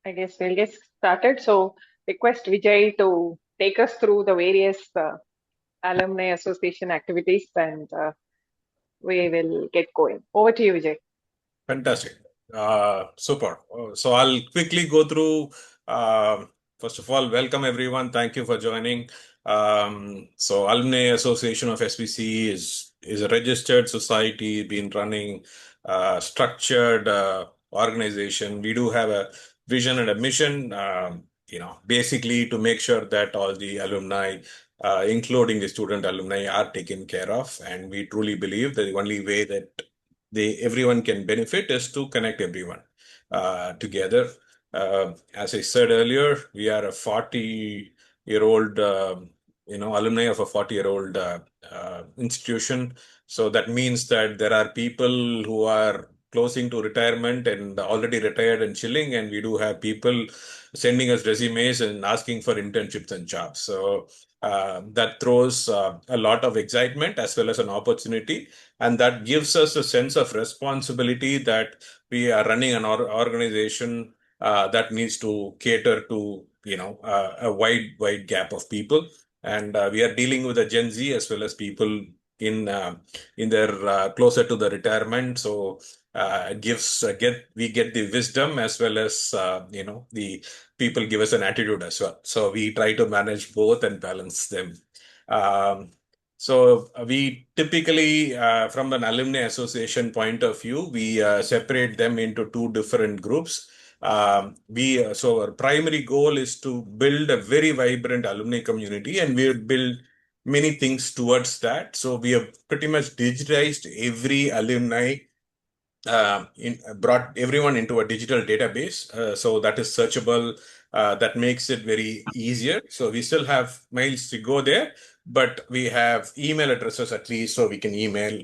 I guess we'll get started. So, request Vijay to take us through the various Alumni Association activities and we will get going. Over to you, Vijay. Fantastic. Super. So I'll quickly go through. First of all, welcome everyone. Thank you for joining. So Alumni Association of SVCE is a registered society, been running structured organization. We do have a vision and a mission. Basically to make sure that all the alumni, including the student alumni, are taken care of. And we truly believe that the only way that everyone can benefit is to connect everyone together. As I said earlier, we are a 40-year-old, alumni of a 40-year-old institution. So that means that there are people who are closing to retirement and already retired and chilling, and we do have people sending us resumes and asking for internships and jobs. So that throws a lot of excitement as well as an opportunity. And that gives us a sense of responsibility that we are running an organization that needs to cater to, a wide gap of people. And we are dealing with a Gen Z as well as people in their closer to the retirement. So it gives we get the wisdom as well as the people give us an attitude as well. So we try to manage both and balance them. Um, so we typically, from an alumni association point of view, we separate them into two different groups. So our primary goal is to build a very vibrant alumni community, and we build many things towards that. So we have pretty much digitized every alumni, brought everyone into a digital database, so that is searchable. That makes it very easier. So we still have mails to go there, but we have email addresses at least, so we can email,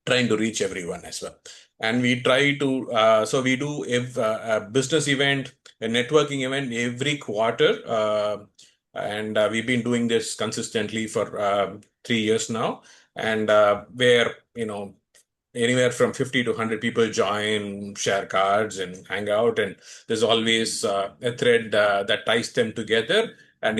trying to reach everyone as well. And we try to, so we do a business event, a networking event every quarter. And we've been doing this consistently for 3 years now. And where, anywhere from 50 to 100 people join, share cards and hang out. And there's always a thread that ties them together. And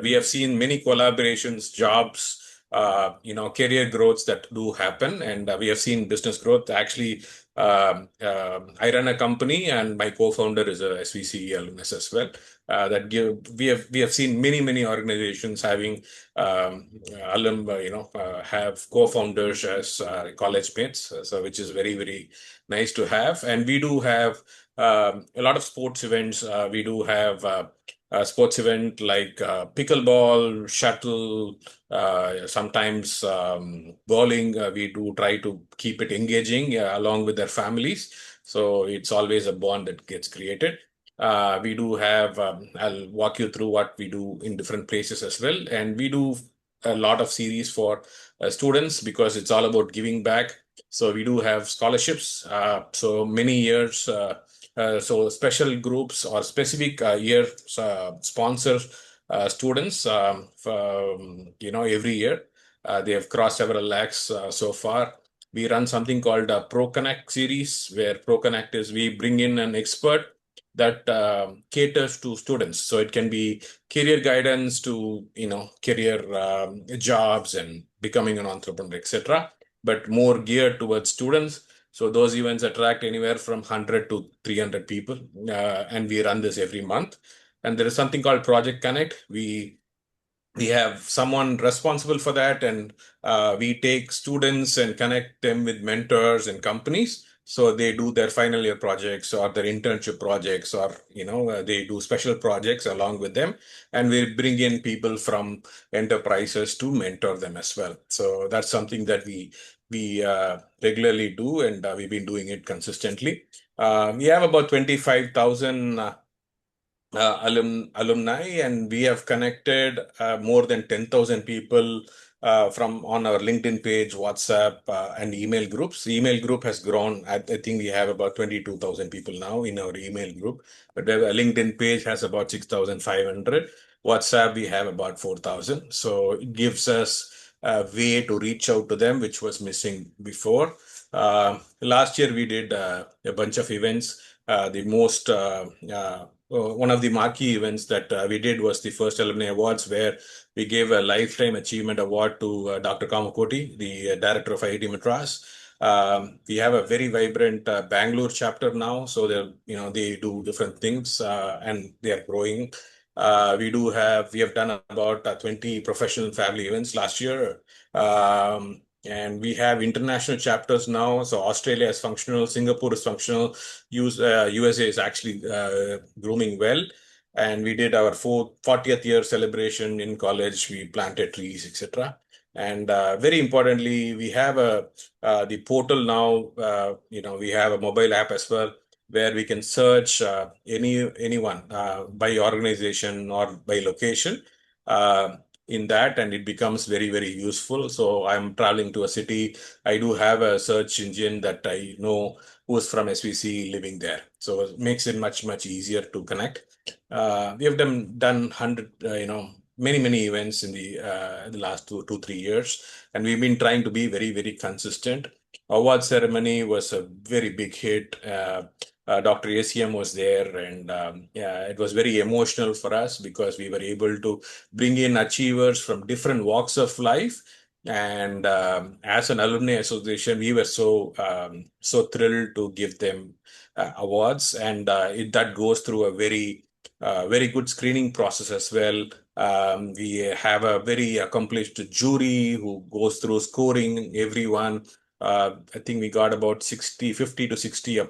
we have seen many collaborations, jobs, career growths that do happen. And we have seen business growth. Actually, I run a company and my co-founder is a SVCE alumnus as well. We have seen many organizations having have co-founders as college mates, so which is very nice to have. And we do have a lot of sports events. We do have a sports event like pickleball, shuttle, sometimes bowling. We do try to keep it engaging along with their families. So it's always a bond that gets created. We do have, I'll walk you through what we do in different places as well. And we do a lot of series for students because it's all about giving back. So we do have scholarships. So many years, so special groups or specific years sponsor students every year. They have crossed several lakhs so far. We run something called a Pro Connect series, where Pro Connect is we bring in an expert that caters to students. So it can be career guidance to, career jobs and becoming an entrepreneur, etc., but more geared towards students. So those events attract anywhere from 100 to 300 people, and we run this every month. And there is something called Project Connect. We have someone responsible for that, and we take students and connect them with mentors and companies. So they do their final year projects or their internship projects, or they do special projects along with them, and we bring in people from enterprises to mentor them as well. So that's something that we regularly do, and we've been doing it consistently. We have about 25,000 alumni, and we have connected more than 10,000 people from on our LinkedIn page, WhatsApp, and email groups. The email group has grown. I think we have about 22,000 people now in our email group, but the LinkedIn page has about 6,500. WhatsApp, we have about 4,000. So it gives us a way to reach out to them, which was missing before. Last year, we did a bunch of events. The most one of the marquee events that we did was the first Alumni Awards, where we gave a Lifetime Achievement Award to Dr. Kamakoti, the director of IIT Madras. We have a very vibrant Bangalore chapter now, so they do different things and they are growing. We have done about 20 professional family events last year. And we have international chapters now. So Australia is functional, Singapore is functional, USA is actually grooming well. And we did our 40th year celebration in college. We planted trees, etc. And very importantly, we have the portal now. We have a mobile app as well, where we can search anyone by organization or by location in that, and it becomes very, very useful. So I'm traveling to a city, I do have a search engine that I know who's from SVC living there. So it makes it much, much easier to connect. We have done many events in the last 3 years, and we've been trying to be very, very consistent. Award ceremony was a very big hit. Dr. ACM was there, and it was very emotional for us because we were able to bring in achievers from different walks of life. And as an alumni association, we were so thrilled to give them awards, and that goes through a very good screening process as well. We have a very accomplished jury who goes through scoring everyone. I think we got about 50 to 60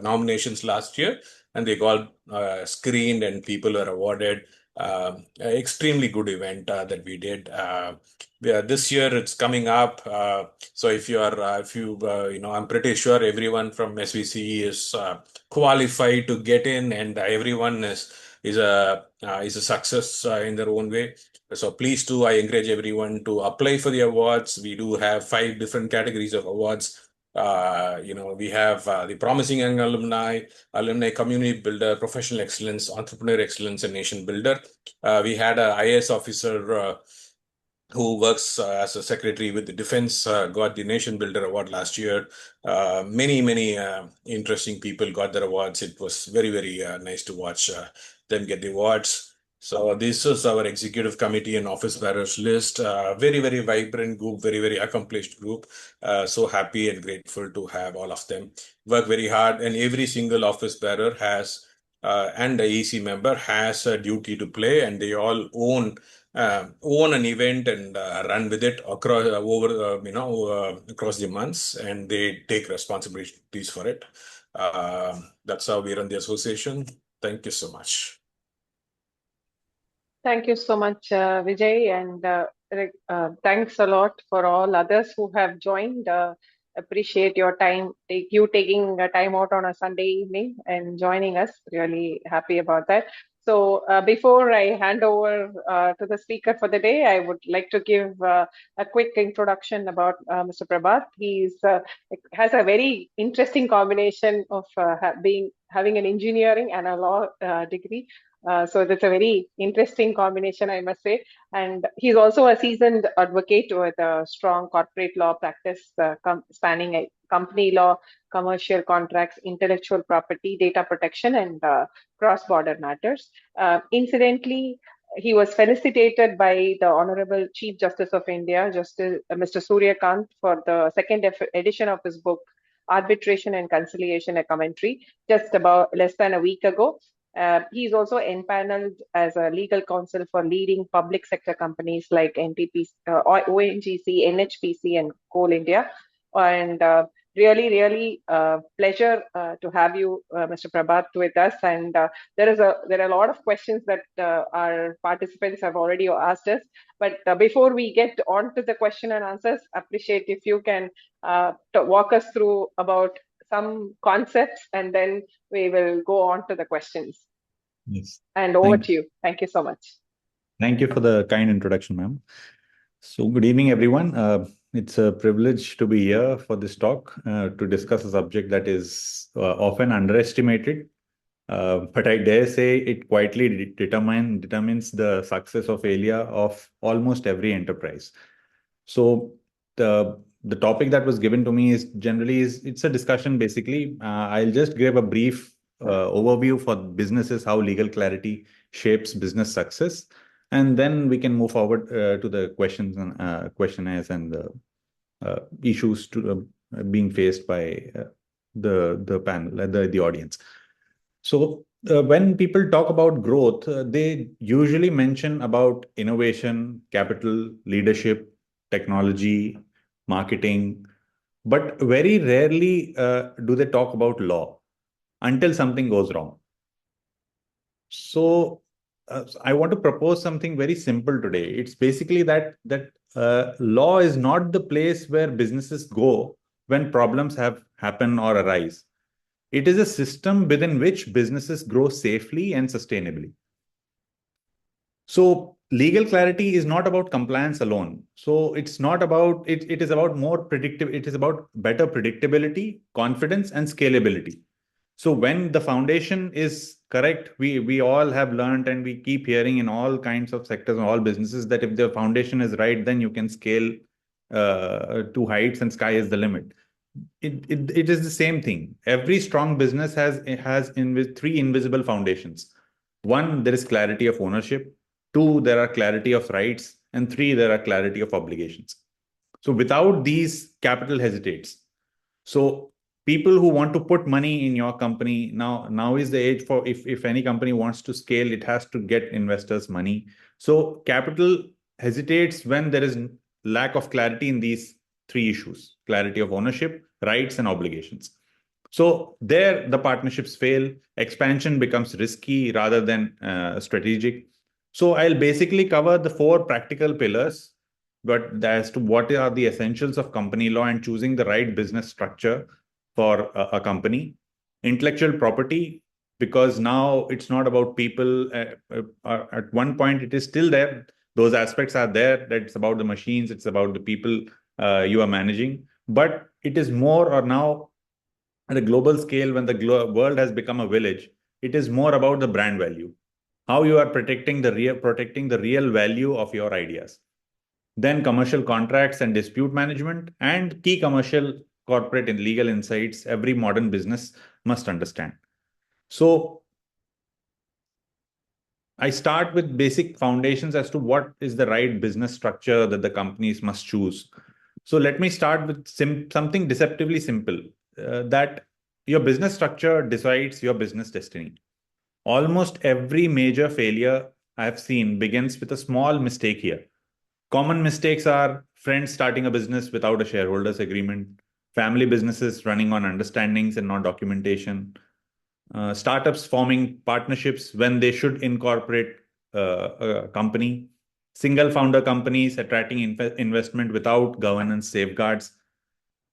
nominations last year, and they got screened and people were awarded. Extremely good event that we did. This year it's coming up. So I'm pretty sure everyone from SVCE is qualified to get in, and everyone is a success in their own way. So please do, I encourage everyone to apply for the awards. We do have 5 different categories of awards. We have the Promising Young Alumni, Alumni Community Builder, Professional Excellence, Entrepreneur Excellence, and Nation Builder. We had an IAS officer who works as a secretary with the defense, got the Nation Builder Award last year. Many interesting people got their awards. It was very, very nice to watch them get the awards. So this is our executive committee and office bearers list. Very, very vibrant group, very, very accomplished group. So happy and grateful to have all of them work very hard. And every single office bearer has and the EC member has a duty to play, and they all own an event and run with it across across the months, and they take responsibilities for it. That's how we run the association. Thank you so much. Thank you so much, Vijay, and thanks a lot for all others who have joined. Appreciate your time, you taking time out on a Sunday evening and joining us. Really happy about that. So before I hand over to the speaker for the day, I would like to give a quick introduction about Mr. Prabhat. He has a very interesting combination of having an engineering and a law degree. So that's a very interesting combination, I must say. And he's also a seasoned advocate with a strong corporate law practice spanning company law, commercial contracts, intellectual property, data protection, and cross-border matters. Incidentally, he was felicitated by the Honorable Chief Justice of India, Justice Mr. Surya Kant, for the second edition of his book, Arbitration and Conciliation, a Commentary, just about less than a week ago. He's also empaneled as a legal counsel for leading public sector companies like NTPC, ONGC, NHPC, and Coal India. And really pleasure to have you, Mr. Prabhat, with us. And there are a lot of questions that our participants have already asked us. But before we get on to the question and answers, appreciate if you can walk us through about some concepts, and then we will go on to the questions. Yes. And over to you. Thank you so much. Thank you for the kind introduction, ma'am. So good evening, everyone. It's a privilege to be here for this talk to discuss a subject that is often underestimated, but I dare say it quietly determines the success or failure of almost every enterprise. So the topic that was given to me it's a discussion basically. I'll just give a brief overview for businesses, how legal clarity shapes business success. And then we can move forward to the questions and questionnaires and the issues being faced by the panel, the audience. So when people talk about growth, they usually mention about innovation, capital, leadership, technology, marketing, but very rarely do they talk about law until something goes wrong. So I want to propose something very simple today. It's basically that law is not the place where businesses go when problems have happen or arise. It is a system within which businesses grow safely and sustainably. So legal clarity is not about compliance alone. So it's not about it. It is about more predictive. It is about better predictability, confidence, and scalability. So when the foundation is correct, we all have learned and we keep hearing in all kinds of sectors and all businesses that if the foundation is right, then you can scale to heights and sky is the limit. It is the same thing. Every strong business has three invisible foundations. One, there is clarity of ownership. Two, there are clarity of rights. And three, there are clarity of obligations. So without these, capital hesitates. So people who want to put money in your company, now is the age for if any company wants to scale, it has to get investors money. So capital hesitates when there is lack of clarity in these three issues: clarity of ownership, rights, and obligations. So there the partnerships fail, expansion becomes risky rather than strategic. So I'll basically cover the four practical pillars, but as to what are the essentials of company law and choosing the right business structure for a company. Intellectual property, because now it's not about people. At one point, it is still there. Those aspects are there. That it's about the machines. It's about the people you are managing. But it is more or now at a global scale, when the world has become a village, it is more about the brand value, how you are protecting the real value of your ideas. Then commercial contracts and dispute management, and key commercial, corporate, and legal insights every modern business must understand. So I start with basic foundations as to what is the right business structure that the companies must choose. So let me start with something deceptively simple, that your business structure decides your business destiny. Almost every major failure I have seen begins with a small mistake here. Common mistakes are friends starting a business without a shareholders agreement, family businesses running on understandings and not documentation, startups forming partnerships when they should incorporate a company, single founder companies attracting investment without governance safeguards.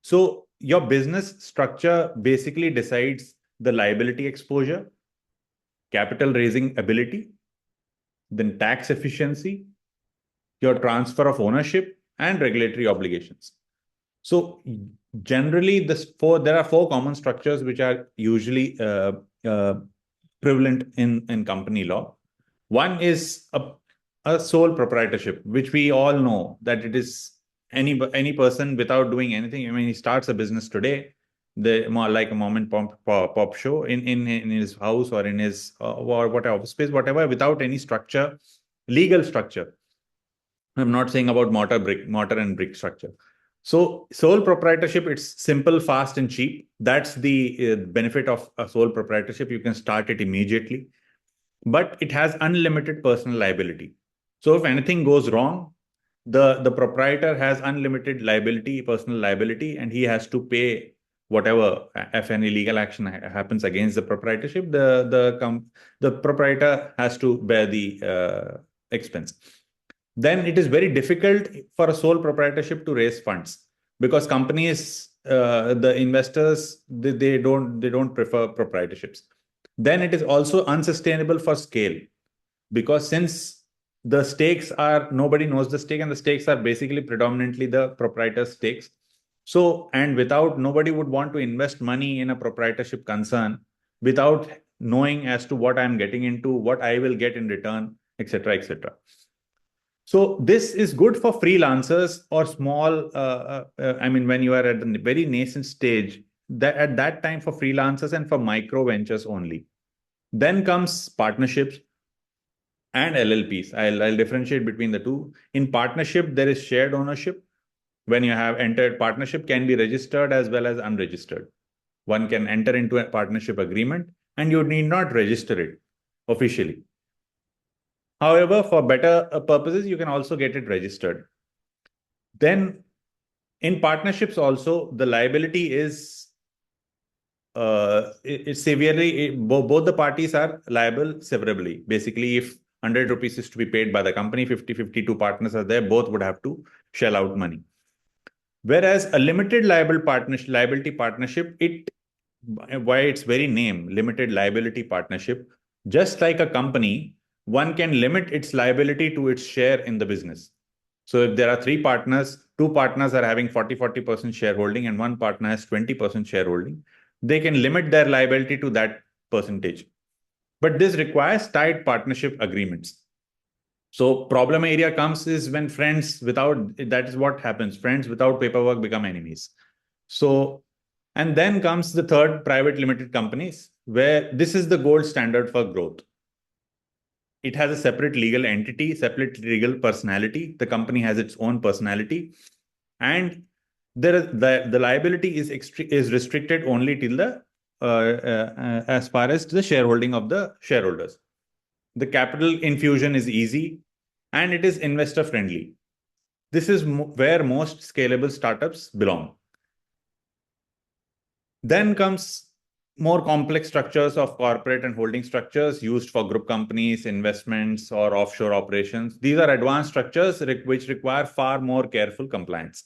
So your business structure basically decides the liability exposure, capital raising ability, then tax efficiency, your transfer of ownership, and regulatory obligations. So generally, there are four common structures which are usually prevalent in company law. One is a sole proprietorship, which we all know that it is any person without doing anything. I mean, he starts a business today, more like a mom and pop show in his house or in his or whatever space, whatever, without any structure, legal structure. I'm not saying about mortar and brick structure. So sole proprietorship, it's simple, fast, and cheap. That's the benefit of a sole proprietorship. You can start it immediately, but it has unlimited personal liability. So if anything goes wrong, the proprietor has unlimited liability, personal liability, and he has to pay whatever. If any legal action happens against the proprietorship, the proprietor has to bear the expense. Then it is very difficult for a sole proprietorship to raise funds, because companies, the investors, they don't prefer proprietorships. Then it is also unsustainable for scale, because since the stakes are, nobody knows the stake, and the stakes are basically predominantly the proprietor's stakes. So, and without, nobody would want to invest money in a proprietorship concern without knowing as to what I'm getting into, what I will get in return, etc., etc. So this is good for freelancers or small, I mean, when you are at a very nascent stage that at that time for freelancers and for micro ventures only. Then comes partnerships and LLPs. I'll differentiate between the two. In partnership, there is shared ownership. When you have entered, partnership can be registered as well as unregistered. One can enter into a partnership agreement and you need not register it officially. However, for better purposes, you can also get it registered. Then in partnerships also, the liability is it's severely, both the parties are liable severably. Basically, if 100 rupees is to be paid by the company, 52 partners are there, both would have to shell out money. Whereas a limited liability partnership, why its very name, limited liability partnership, just like a company, one can limit its liability to its share in the business. So if there are 3 partners, 2 partners are having 40% shareholding and 1 partner has 20% shareholding, they can limit their liability to that percentage. But this requires tight partnership agreements. So problem area comes is when that is what happens. Friends without paperwork become enemies. So, and then comes the third, private limited companies, where this is the gold standard for growth. It has a separate legal entity, separate legal personality. The company has its own personality. And the liability is restricted only till the as far as the shareholding of the shareholders. The capital infusion is easy and it is investor friendly. This is where most scalable startups belong. Then comes more complex structures of corporate and holding structures used for group companies, investments, or offshore operations. These are advanced structures which require far more careful compliance.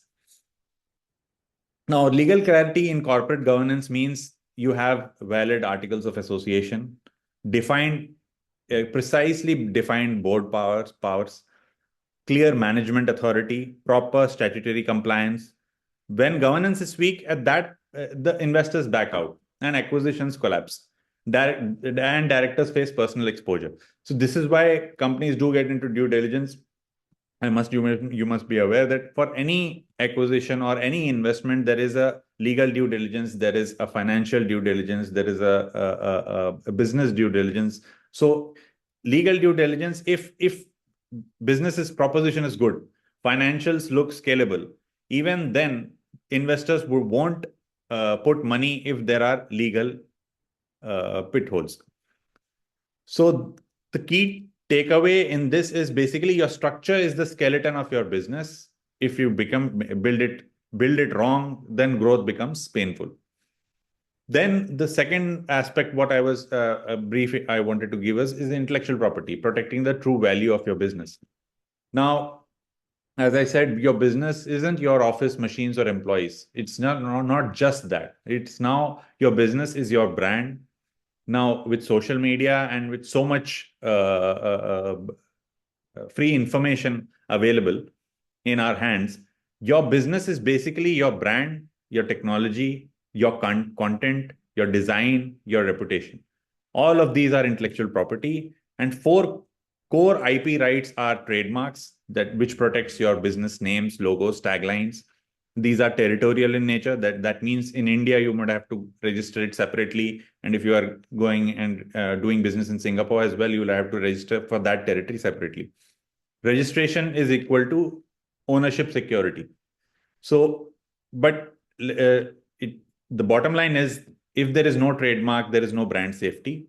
Now, legal clarity in corporate governance means you have valid articles of association, precisely defined board powers, clear management authority, proper statutory compliance. When governance is weak, at that the investors back out and acquisitions collapse. Directors face personal exposure. So this is why companies do get into due diligence. You must be aware that for any acquisition or any investment, there is a legal due diligence, there is a financial due diligence, there is a business due diligence. So legal due diligence, if business's proposition is good, financials look scalable, even then investors won't put money if there are legal pitholes. So the key takeaway in this is basically your structure is the skeleton of your business. If you build it wrong, then growth becomes painful. Then the second aspect, what I was I wanted to give us is intellectual property, protecting the true value of your business. Now, as I said, your business isn't your office machines or employees. It's not just that. It's now your business is your brand. Now, with social media and with so much free information available in our hands, your business is basically your brand, your technology, your content, your design, your reputation. All of these are intellectual property, and 4 core IP rights are trademarks which protects your business names, logos, taglines. These are territorial in nature. That means in India, you might have to register it separately. And if you are going and doing business in Singapore as well, you will have to register for that territory separately. Registration is equal to ownership security. So, but the bottom line is, if there is no trademark, there is no brand safety.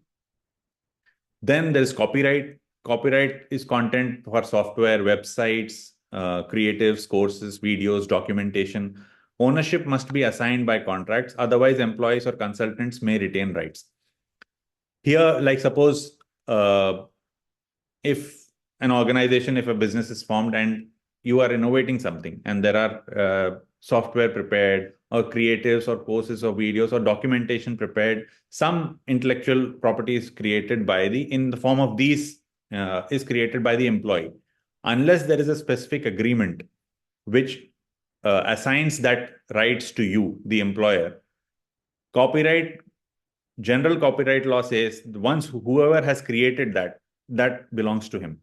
Then there is copyright. Copyright is content for software, websites, creatives, courses, videos, documentation. Ownership must be assigned by contracts. Otherwise, employees or consultants may retain rights. Here, like suppose if an organization, if a business is formed and you are innovating something and there are software prepared or creatives or courses or videos or documentation prepared, some intellectual property is created in the form of these is created by the employee. Unless there is a specific agreement which assigns that rights to you, the employer, general copyright law says once whoever has created that belongs to him.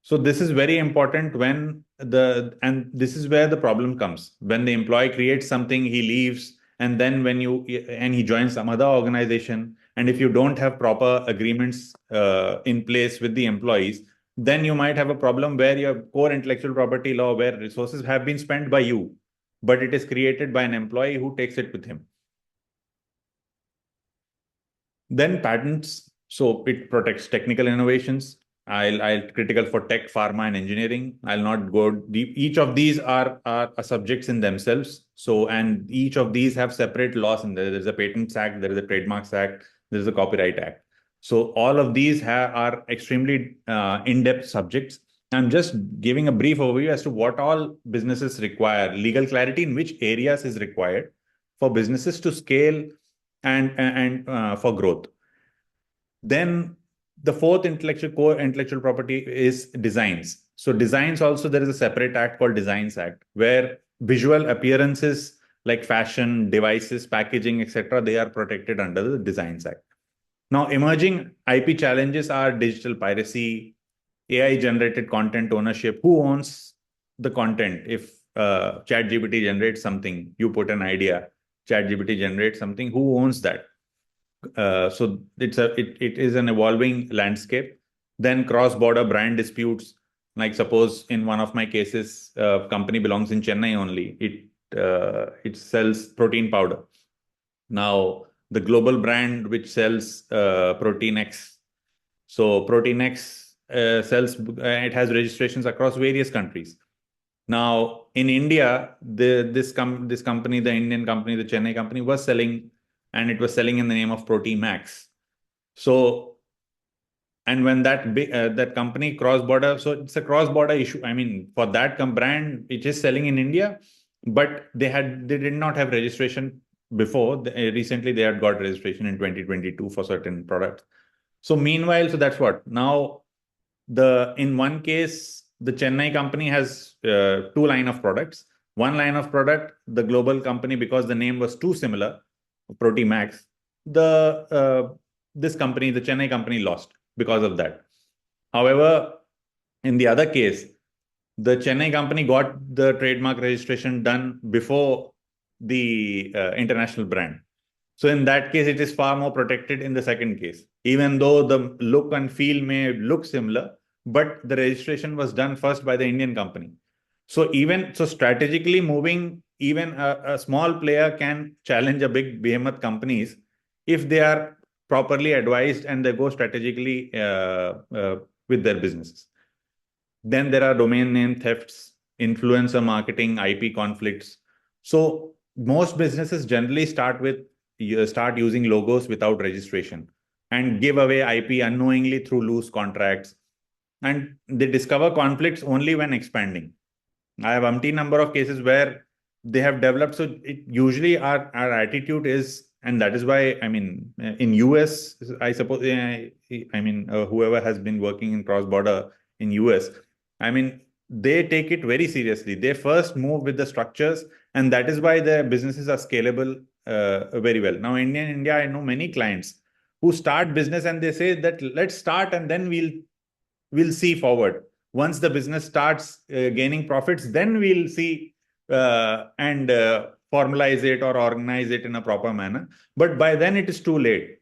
So this is very important when and this is where the problem comes. When the employee creates something, he leaves, and then and he joins some other organization, and if you don't have proper agreements in place with the employees, then you might have a problem where your core intellectual property law, where resources have been spent by you, but it is created by an employee who takes it with him. Then patents, so it protects technical innovations. I'll critical for tech, pharma, and engineering. I'll not go deep. Each of these are subjects in themselves. So, and each of these have separate laws in there. There's a Patents Act, there is a Trademarks Act, there's a Copyright Act. So all of these are extremely in-depth subjects. I'm just giving a brief overview as to what all businesses require. Legal clarity in which areas is required for businesses to scale and for growth. Then the fourth core intellectual property is designs. So designs also, there is a separate act called Designs Act, where visual appearances like fashion, devices, packaging, etc., they are protected under the Designs Act. Now, emerging IP challenges are digital piracy, AI-generated content ownership. Who owns the content? If ChatGPT generates something, you put an idea, ChatGPT generates something, who owns that? So it is an evolving landscape. Then cross-border brand disputes, like suppose in one of my cases, company belongs in Chennai only. It sells protein powder. Now the global brand which sells Protein X. So Protein X sells. It has registrations across various countries. Now in India, this company, the Indian company, the Chennai company, was selling, and it was selling in the name of Protein Max. So, and when that company cross-border, so it's a cross-border issue. I mean, for that brand, it is selling in India, but they did not have registration before. Recently, they had got registration in 2022 for certain products. So meanwhile, so that's what now in one case, the Chennai company has two line of products. One line of product, the global company, because the name was too similar, Protein Max, this company, the Chennai company, lost because of that. However, in the other case, the Chennai company got the trademark registration done before the international brand. So in that case, it is far more protected in the second case, even though the look and feel may look similar, but the registration was done first by the Indian company. So strategically moving, even a small player can challenge a big behemoth companies if they are properly advised and they go strategically with their businesses. Then there are domain name thefts, influencer marketing, IP conflicts. So most businesses generally start using logos without registration and give away IP unknowingly through loose contracts. And they discover conflicts only when expanding. I have umpteen number of cases where they have developed. So usually our attitude is, and that is why, I mean, in US, I suppose, whoever has been working in cross-border in US, I mean, they take it very seriously. They first move with the structures, and that is why their businesses are scalable very well. Now, in India, I know many clients who start business and they say that let's start and then we'll see forward. Once the business starts gaining profits, then we'll see and formalize it or organize it in a proper manner. But by then it is too late.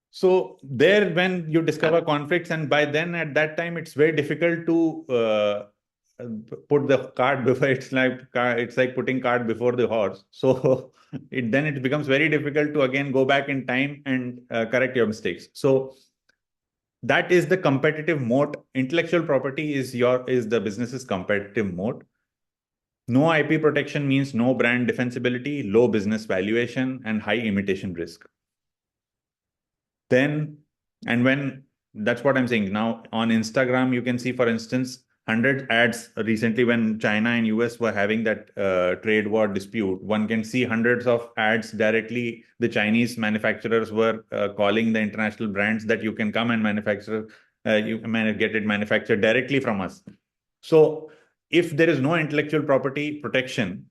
So there, when you discover conflicts, and by then at that time, it's very difficult to put the cart before, it's like putting cart before the horse. So then it becomes very difficult to again go back in time and correct your mistakes. So that is the competitive moat. Intellectual property is the business's competitive moat. No IP protection means no brand defensibility, low business valuation, and high imitation risk. That's what I'm saying. Now on Instagram, you can see, for instance, 100 ads recently when China and US were having that trade war dispute. One can see hundreds of ads directly. The Chinese manufacturers were calling the international brands that you can come and manufacture, you can get it manufactured directly from us. So if there is no intellectual property protection,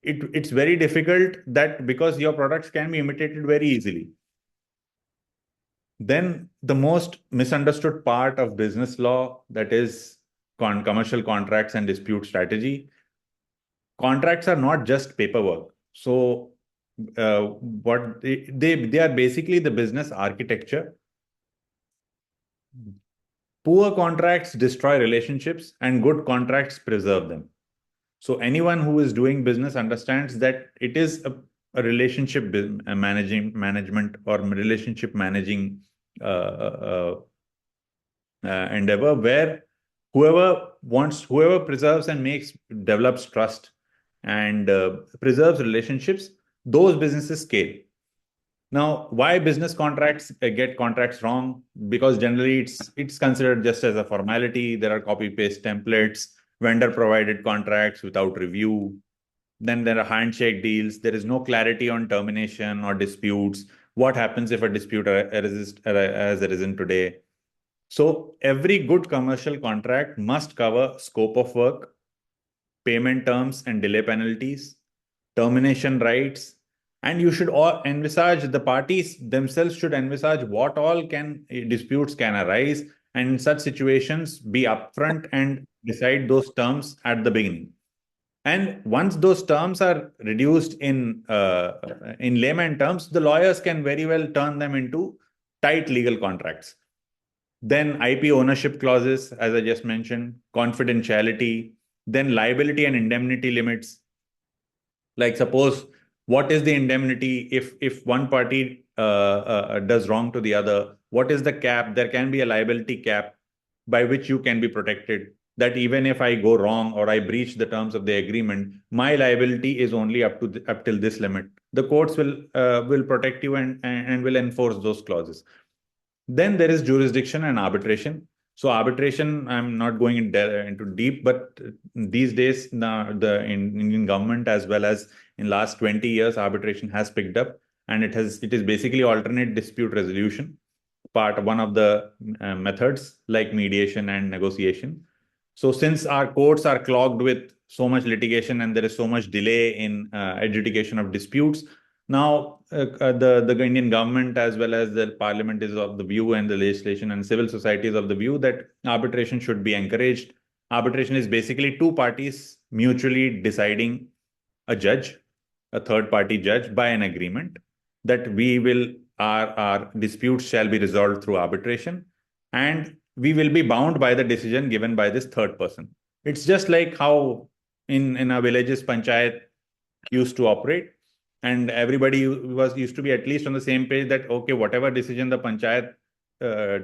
it's very difficult, that because your products can be imitated very easily. Then the most misunderstood part of business law, that is commercial contracts and dispute strategy. Contracts are not just paperwork. So what they are basically the business architecture. Poor contracts destroy relationships and good contracts preserve them. So anyone who is doing business understands that it is a relationship management or relationship managing endeavor, where whoever preserves and develops trust and preserves relationships, those businesses scale. Now, why business contracts get contracts wrong? Because generally it's considered just as a formality. There are copy paste templates, vendor provided contracts without review. Then there are handshake deals. There is no clarity on termination or disputes. What happens if a dispute has arisen today? So every good commercial contract must cover scope of work, payment terms and delay penalties, termination rights, and you should all envisage, the parties themselves should envisage what all disputes can arise, and in such situations be upfront and decide those terms at the beginning. And once those terms are reduced in layman terms, the lawyers can very well turn them into tight legal contracts. Then IP ownership clauses, as I just mentioned, confidentiality, then liability and indemnity limits. Like suppose, what is the indemnity if one party does wrong to the other? What is the cap? There can be a liability cap by which you can be protected. That even if I go wrong or I breach the terms of the agreement, my liability is only up till this limit. The courts will protect you and will enforce those clauses. Then there is jurisdiction and arbitration. So arbitration, I'm not going into deep, but these days, the Indian government, as well as in last 20 years, arbitration has picked up, and it is basically alternate dispute resolution, one of the methods like mediation and negotiation. So since our courts are clogged with so much litigation and there is so much delay in adjudication of disputes, now the Indian government as well as the parliament is of the view, and the legislation and civil society is of the view, that arbitration should be encouraged. Arbitration is basically two parties mutually deciding, a third party judge, by an agreement that our disputes shall be resolved through arbitration, and we will be bound by the decision given by this third person. It's just like how in our villages panchayat used to operate, and everybody used to be at least on the same page that, okay, whatever decision the panchayat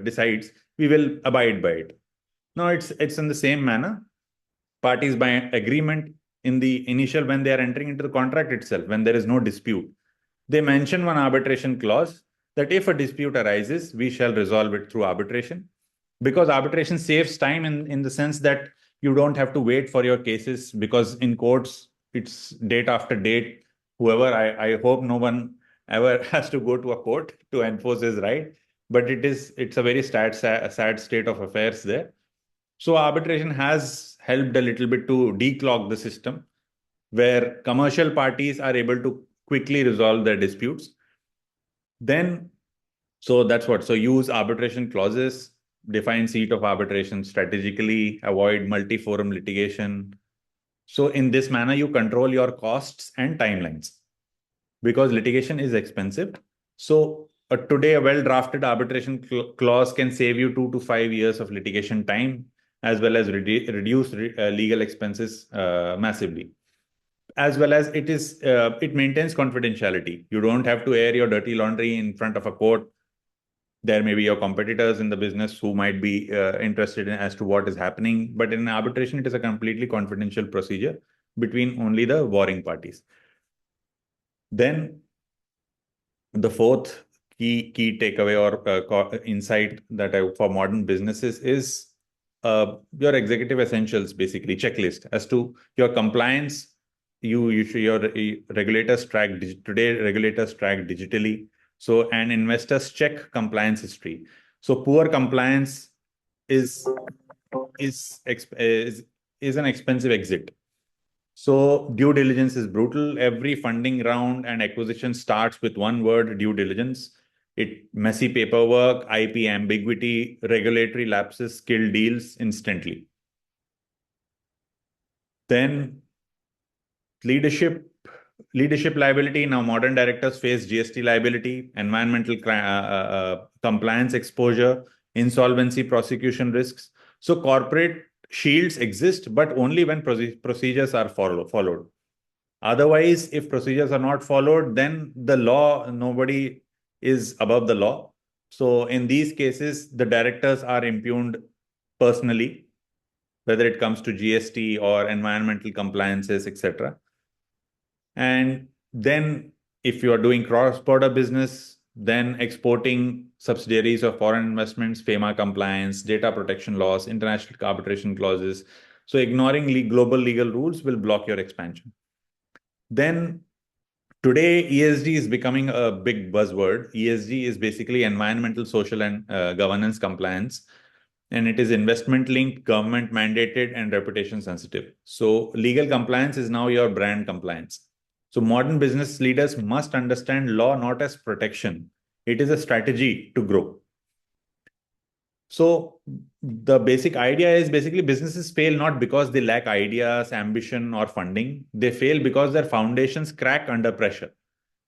decides, we will abide by it. Now it's in the same manner. Parties by agreement in the initial, when they are entering into the contract itself, when there is no dispute, they mention one arbitration clause that if a dispute arises, we shall resolve it through arbitration. Because arbitration saves time in the sense that you don't have to wait for your cases, because in courts, it's date after date. I hope no one ever has to go to a court to enforce his right, but it's a very sad state of affairs there. So arbitration has helped a little bit to declog the system, where commercial parties are able to quickly resolve their disputes. Then, so that's what. So use arbitration clauses, define seat of arbitration strategically, avoid multi-forum litigation. So in this manner, you control your costs and timelines, because litigation is expensive. So today, a well-drafted arbitration clause can save you 2 to 5 years of litigation time, as well as reduce legal expenses massively. As well as it maintains confidentiality. You don't have to air your dirty laundry in front of a court. There may be your competitors in the business who might be interested in as to what is happening. But in arbitration, it is a completely confidential procedure between only the warring parties. Then the fourth key takeaway or insight that for modern businesses is your executive essentials, basically checklist as to your compliance. Your regulators track today. Regulators track digitally. So, and investors check compliance history. So poor compliance is an expensive exit. So due diligence is brutal. Every funding round and acquisition starts with one word: due diligence. Messy paperwork, IP ambiguity, regulatory lapses kill deals instantly. Then leadership liability. Now modern directors face GST liability, environmental compliance exposure, insolvency prosecution risks. So corporate shields exist, but only when procedures are followed. Otherwise, if procedures are not followed, then the law, nobody is above the law. So in these cases, the directors are impugned personally, whether it comes to GST or environmental compliances, etc. And then if you are doing cross-border business, then exporting subsidiaries of foreign investments, FEMA compliance, data protection laws, international arbitration clauses. So ignoring global legal rules will block your expansion. Then today, ESG is becoming a big buzzword. ESG is basically environmental, social, and governance compliance. And it is investment linked, government mandated, and reputation sensitive. So legal compliance is now your brand compliance. So modern business leaders must understand law not as protection. It is a strategy to grow. So the basic idea is basically businesses fail not because they lack ideas, ambition, or funding. They fail because their foundations crack under pressure.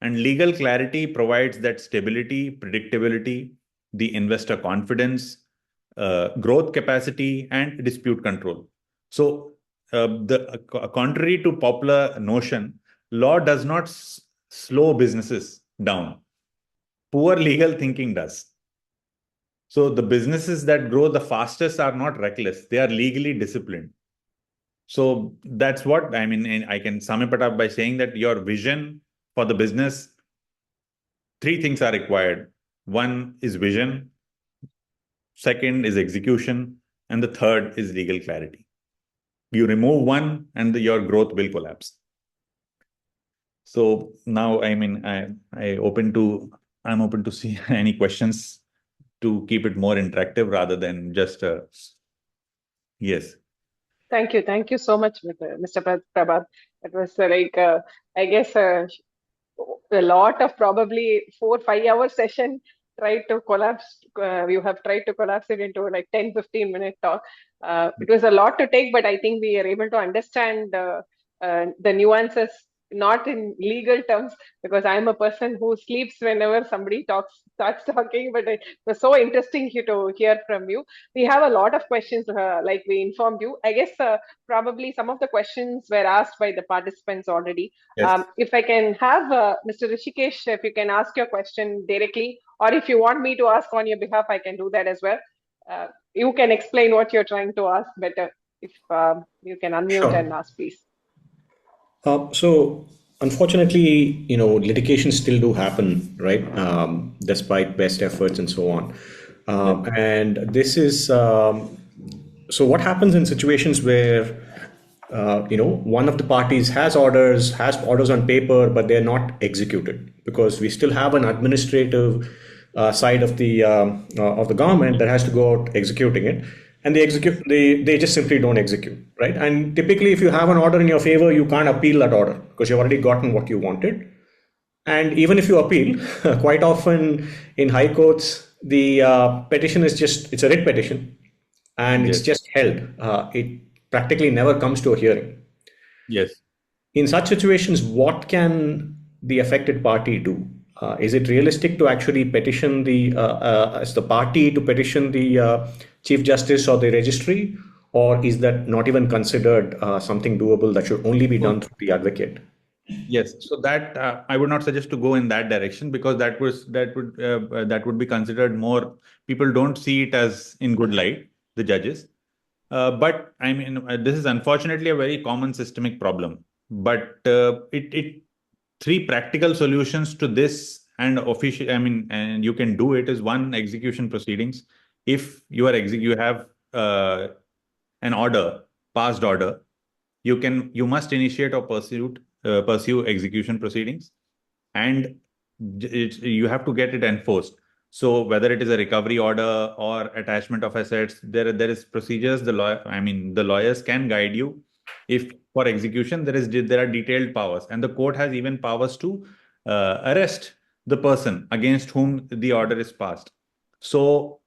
And legal clarity provides that stability, predictability, the investor confidence, growth capacity, and dispute control. So contrary to popular notion, law does not slow businesses down. Poor legal thinking does. So the businesses that grow the fastest are not reckless. They are legally disciplined. So that's what I mean. And I can sum it up by saying that your vision for the business, three things are required. One is vision, second is execution, and the third is legal clarity. You remove one and your growth will collapse. So now, I mean, I'm open to see any questions to keep it more interactive rather than just yes. Thank you so much, Mr. Prabhat. It was I guess a lot of probably 4-5 hour session. Tried to collapse. You have tried to collapse it into like 10-15 minute talk. It was a lot to take, but I think we are able to understand the nuances, not in legal terms, because I'm a person who sleeps whenever somebody starts talking. But it was so interesting to hear from you. We have a lot of questions, like we informed you. I guess probably some of the questions were asked by the participants already. Yes. If I can have Mr. Rishikesh, if you can ask your question directly, or if you want me to ask on your behalf, I can do that as well. You can explain what you're trying to ask better. If you can unmute Sure. and ask, please. So unfortunately, litigations still do happen, right? Despite best efforts and so on. And this is so what happens in situations where one of the parties has orders on paper, but they're not executed, because we still have an administrative side of the government that has to go out executing it, and they just simply don't execute, right? And typically, if you have an order in your favor, you can't appeal that order because you've already gotten what you wanted. And even if you appeal, quite often in high courts, the petition is it's a writ petition, and it's just held. It practically never comes to a hearing. Yes. In such situations, what can the affected party do? Is it realistic to actually petition as the party to petition the Chief Justice or the registry, or is that not even considered something doable that should only be done through the advocate? Yes, so that I would not suggest to go in that direction, because that would be considered more. People don't see it as in good light, the judges. But I mean, this is unfortunately a very common systemic problem. But three practical solutions to this and official. I mean, and you can do it is one, execution proceedings. If you have an order, passed order, you must initiate or pursue execution proceedings, and you have to get it enforced. So whether it is a recovery order or attachment of assets, there is procedures. The lawyers can guide you. If for execution there are detailed powers, and the court has even powers to arrest the person against whom the order is passed. So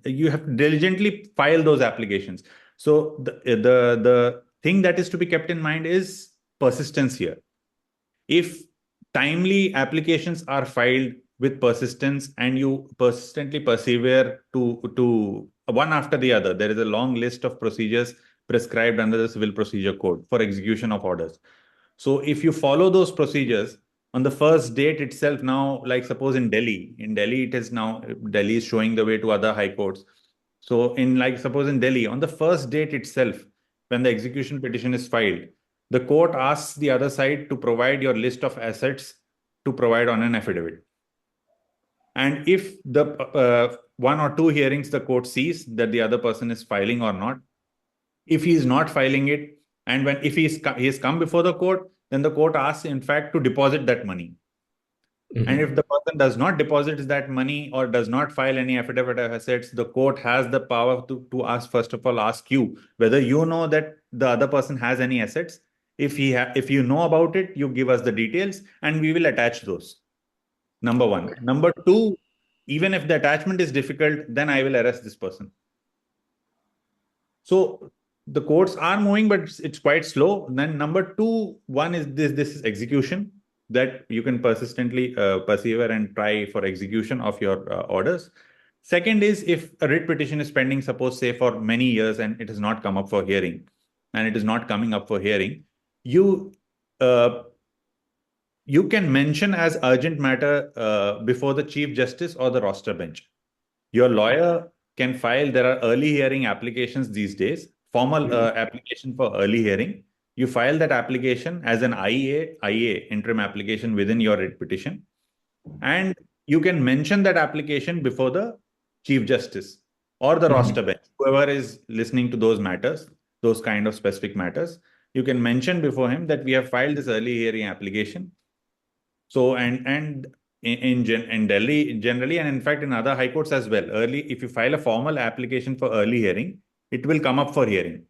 you have to diligently file those applications. So the thing that is to be kept in mind is persistence here. If timely applications are filed with persistence and you persistently persevere to one after the other, there is a long list of procedures prescribed under the Civil Procedure Code for execution of orders. So if you follow those procedures on the first date itself, now, like suppose in Delhi, it is now, Delhi is showing the way to other high courts. So suppose in Delhi, on the first date itself, when the execution petition is filed, the court asks the other side to provide your list of assets to provide on an affidavit. And if the one or two hearings the court sees that the other person is filing or not, if he is not filing it, and if he has come before the court, then the court asks, in fact, to deposit that money. And if the person does not deposit that money or does not file any affidavit of assets, the court has the power to ask, first of all, ask you whether you know that the other person has any assets. If you know about it, you give us the details and we will attach those. Number one. Number two, even if the attachment is difficult, then I will arrest this person. So the courts are moving, but it's quite slow. Then number two, one is this is execution, that you can persistently persevere and try for execution of your orders. Second is, if a writ petition is pending, suppose say for many years and it has not come up for hearing, and it is not coming up for hearing, you can mention as urgent matter before the Chief Justice or the roster bench. Your lawyer can file, there are early hearing applications these days, formal application for early hearing. You file that application as an IA, interim application within your writ petition. And you can mention that application before the Chief Justice or the roster bench, whoever is listening to those matters, those kind of specific matters. You can mention before him that we have filed this early hearing application. So, and in Delhi generally, and in fact in other high courts as well, if you file a formal application for early hearing, it will come up for hearing.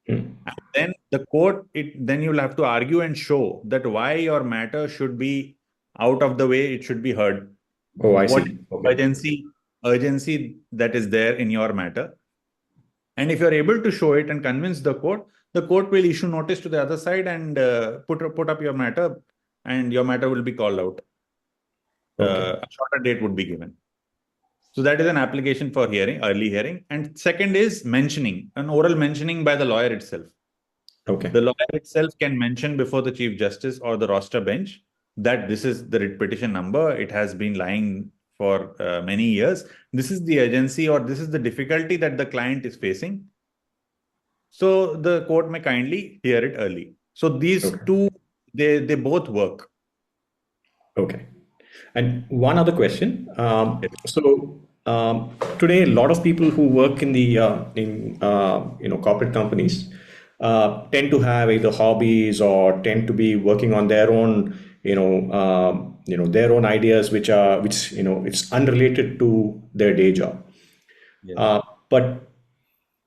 And then the court, then you'll have to argue and show that why your matter should be out of the way, it should be heard. Oh, I see. Okay. Urgency that is there in your matter. And if you're able to show it and convince the court will issue notice to the other side and put up your matter, and your matter will be called out. A shorter date would be given. So that is an application for hearing, early hearing. And second is mentioning, an oral mentioning by the lawyer itself. Okay. The lawyer itself can mention before the Chief Justice or the roster bench that this is the writ petition number. It has been lying for many years. This is the urgency or this is the difficulty that the client is facing. So the court may kindly hear it early. So these two, they both work. Okay. And one other question. Today, a lot of people who work in the corporate companies tend to have either hobbies or tend to be working on their own their own ideas, which it's unrelated to their day job. Yes. But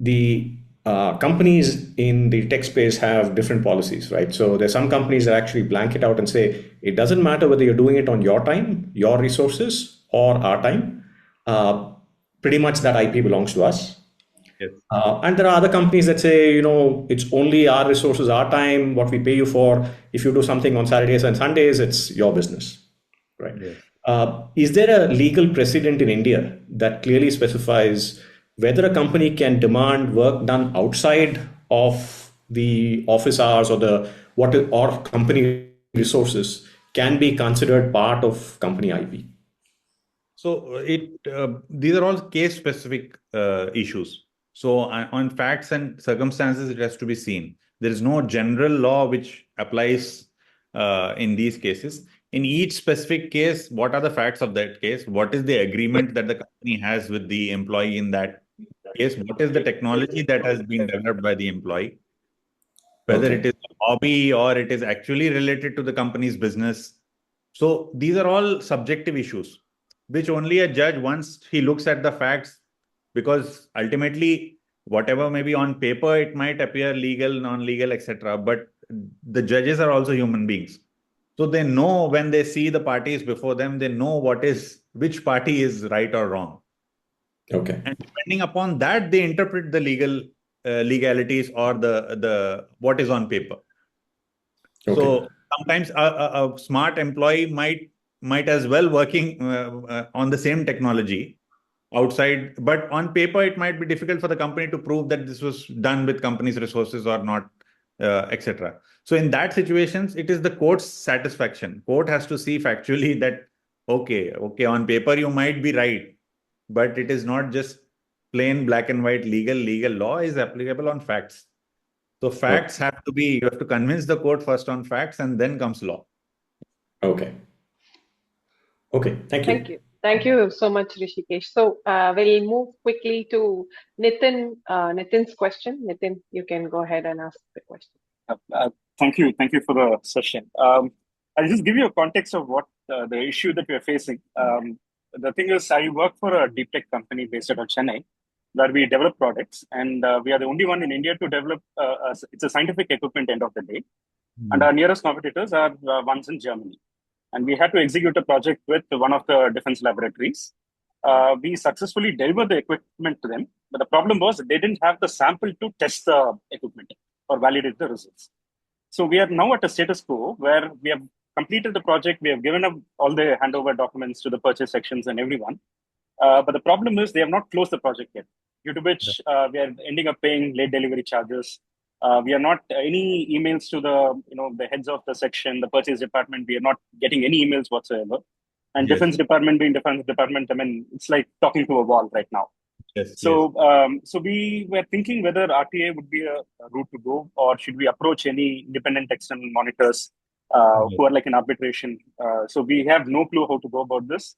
the companies in the tech space have different policies, right? So there's some companies that actually blanket out and say, it doesn't matter whether you're doing it on your time, your resources, or our time. Pretty much that IP belongs to us. Yes. And there are other companies that say, it's only our resources, our time, what we pay you for. If you do something on Saturdays and Sundays, it's your business, right? Yes. Is there a legal precedent in India that clearly specifies whether a company can demand work done outside of the office hours or company resources can be considered part of company IP? So these are all case-specific issues. So on facts and circumstances, it has to be seen. There is no general law which applies in these cases. In each specific case, what are the facts of that case? What is the agreement that the company has with the employee in that case? What is the technology that has been developed by the employee? Whether it is a hobby or it is actually related to the company's business. So these are all subjective issues, which only a judge, once he looks at the facts, because ultimately, whatever may be on paper, it might appear legal, non-legal, etc. But the judges are also human beings. So they know when they see the parties before them, they know which party is right or wrong. Okay. And depending upon that, they interpret the legalities or the what is on paper. Okay. So sometimes a smart employee might as well working on the same technology outside, but on paper it might be difficult for the company to prove that this was done with company's resources or not, etc. So in that situations, it is the court's satisfaction. Court has to see factually that okay, on paper you might be right, but it is not just plain black and white legal. Legal law is applicable on facts. So facts have to be, you have to convince the court first on facts and then comes law. Okay. Okay. Thank you. Thank you. Thank you so much, Rishikesh. So we'll move quickly to Nitin. Nitin's question. Nitin, you can go ahead and ask the question. Thank you. Thank you for the session. I'll just give you a context of what the issue that we're facing. The thing is, I work for a deep tech company based out of Chennai, where we develop products, and we are the only one in India to develop. It's a scientific equipment end of the day, and our nearest competitors are ones in Germany. And we had to execute a project with one of the defense laboratories. We successfully delivered the equipment to them, but the problem was they didn't have the sample to test the equipment or validate the results. So we are now at a status quo where we have completed the project. We have given up all the handover documents to the purchase sections and everyone. But the problem is they have not closed the project yet, due to which we are ending up paying late delivery charges. We are not any emails to the heads of the section, the purchase department. We are not getting any emails whatsoever. And Yes. defense department being defense department, I mean, it's like talking to a wall right now. Yes. So, so we were thinking whether RTA would be a route to go, or should we approach any independent external monitors who are like in arbitration. So we have no clue how to go about this.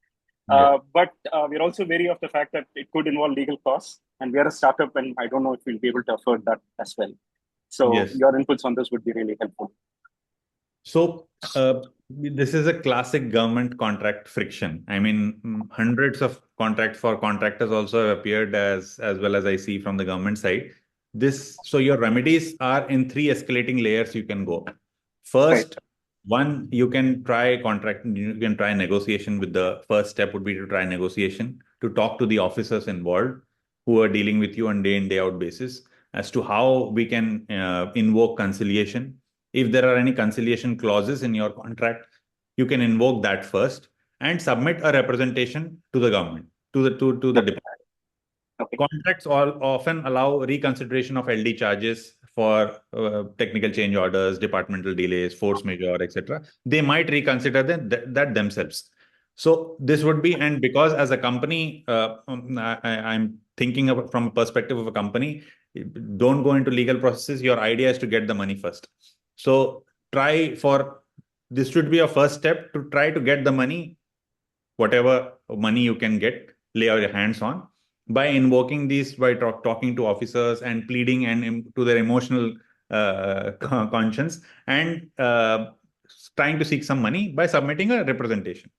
But we're also wary of the fact that it could involve legal costs, and we are a startup, and I don't know if we'll be able to afford that as well. So Yes. your inputs on this would be really helpful. So this is a classic government contract friction. I mean, hundreds of contracts for contractors also have appeared as well as I see from the government side. So your remedies are in 3 escalating layers you can go. First, one, you can try negotiation with the first step would be to try negotiation, to talk to the officers involved who are dealing with you on day in, day out basis as to how we can invoke conciliation. If there are any conciliation clauses in your contract, you can invoke that first and submit a representation to the government, to the department. Contracts often allow reconsideration of LD charges for technical change orders, departmental delays, force majeure, etc. They might reconsider that themselves. So this would be, and because as a company, I'm thinking of from a perspective of a company, don't go into legal processes. Your idea is to get the money first. So this should be a first step to try to get the money, whatever money you can get, lay your hands on, by invoking these, by talking to officers and pleading and to their emotional conscience, and trying to seek some money by submitting a representation.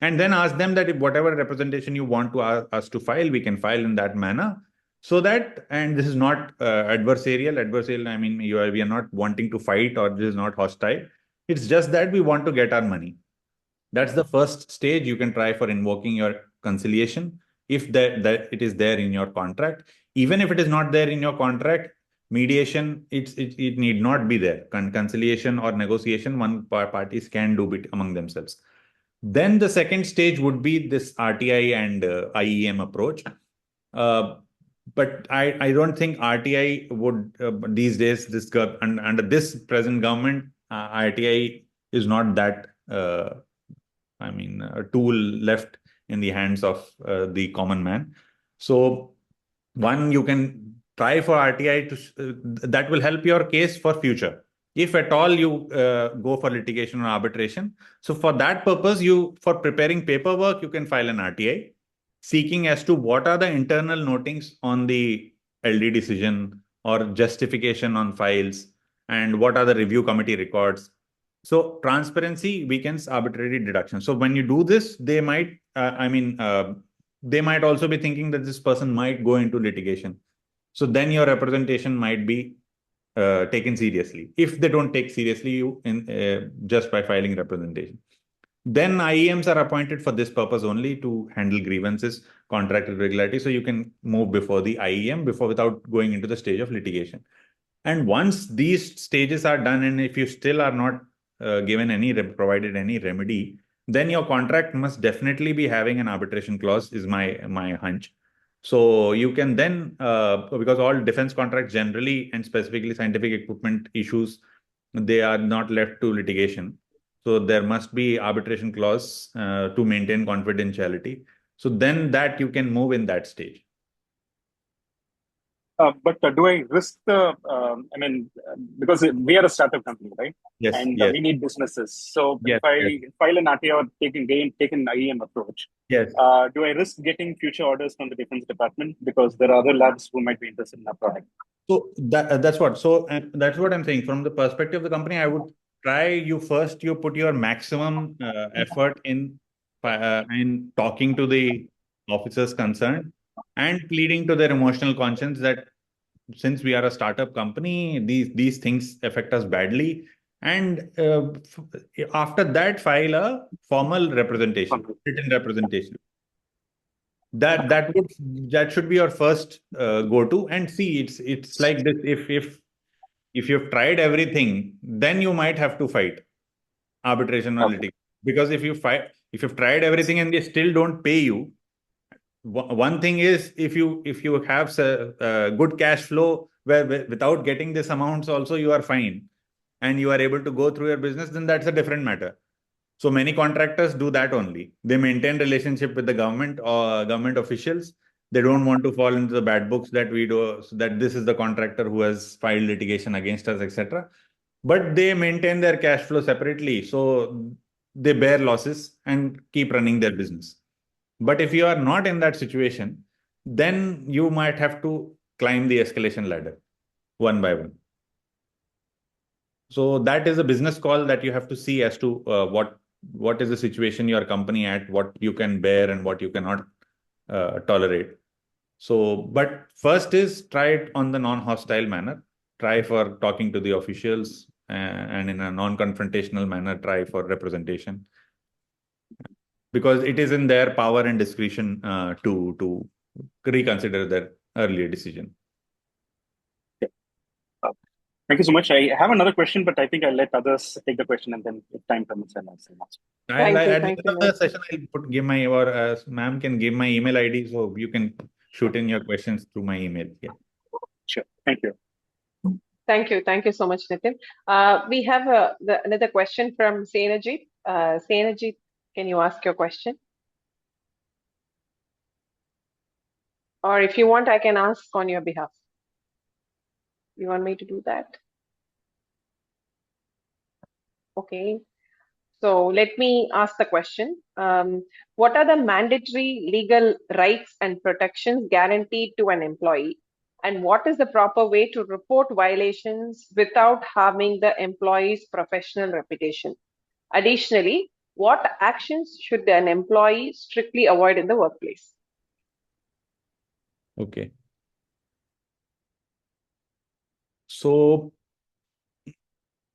And then ask them that if whatever representation you want to us to file, we can file in that manner. So that, and this is not adversarial. I mean, we are not wanting to fight, or this is not hostile. It's just that we want to get our money. That's the first stage you can try for invoking your conciliation, if that it is there in your contract. Even if it is not there in your contract, mediation, it need not be there. Conciliation or negotiation, one parties can do it among themselves. Then the second stage would be this RTI and IEM approach. But I don't think RTI would these days, under this present government, RTI is not that a tool left in the hands of the common man. So one, you can try for RTI that will help your case for future. If at all you go for litigation or arbitration. So for that purpose, for preparing paperwork, you can file an RTI, seeking as to what are the internal notings on the LD decision or justification on files, and what are the review committee records. So transparency weakens arbitrary deduction. So when you do this, they might, they might also be thinking that this person might go into litigation. So then your representation might be taken seriously. If they don't take seriously you in just by filing representation, then IEMs are appointed for this purpose only, to handle grievances, contract irregularity. So you can move before the IEM without going into the stage of litigation. And once these stages are done, and if you still are not provided any remedy, then your contract must definitely be having an arbitration clause, is my hunch. So you can then, because all defense contracts generally, and specifically scientific equipment issues, they are not left to litigation. So there must be arbitration clause to maintain confidentiality. So then that you can move in that stage. But do I risk because we are a startup company, right? Yes. And yes. we need businesses. So Yes, if I file an RTA or take an IEM approach, yes. Do I risk getting future orders from the Defense Department because there are other labs who might be interested in our product? So that's what. So that's what I'm saying. From the perspective of the company, I would try you put your maximum effort in talking to the officers concerned and pleading to their emotional conscience that since we are a startup company, these things affect us badly. And after that, file a formal representation, written representation. That should be your first go-to. And see, it's like this. If you've tried everything, then you might have to fight arbitration or litigation. Because if you've tried everything and they still don't pay you, one thing is, if you have good cash flow where without getting this amounts also you are fine and you are able to go through your business, then that's a different matter. So many contractors do that only. They maintain relationship with the government or government officials. They don't want to fall into the bad books that we do, so that this is the contractor who has filed litigation against us, etc. But they maintain their cash flow separately. So they bear losses and keep running their business. But if you are not in that situation, then you might have to climb the escalation ladder one by one. So that is a business call that you have to see as to what is the situation your company at, what you can bear and what you cannot tolerate. So, but first is try it on the non-hostile manner. Try for talking to the officials and in a non-confrontational manner, try for representation. Because it is in their power and discretion to reconsider their earlier decision. Thank you so much. I have another question, but I think I'll let others take the question, and then if time permits, I'll answer. At the end of the session, I'll ma'am can give my email ID, so you can shoot in your questions through my email. Yeah. Sure. Thank you. Thank you. Thank you so much, Nitin. We have another question from Senajit. Senajit, can you ask your question? Or if you want, I can ask on your behalf. You want me to do that? Okay. So let me ask the question. What are the mandatory legal rights and protections guaranteed to an employee? And what is the proper way to report violations without harming the employee's professional reputation? Additionally, what actions should an employee strictly avoid in the workplace? Okay. So,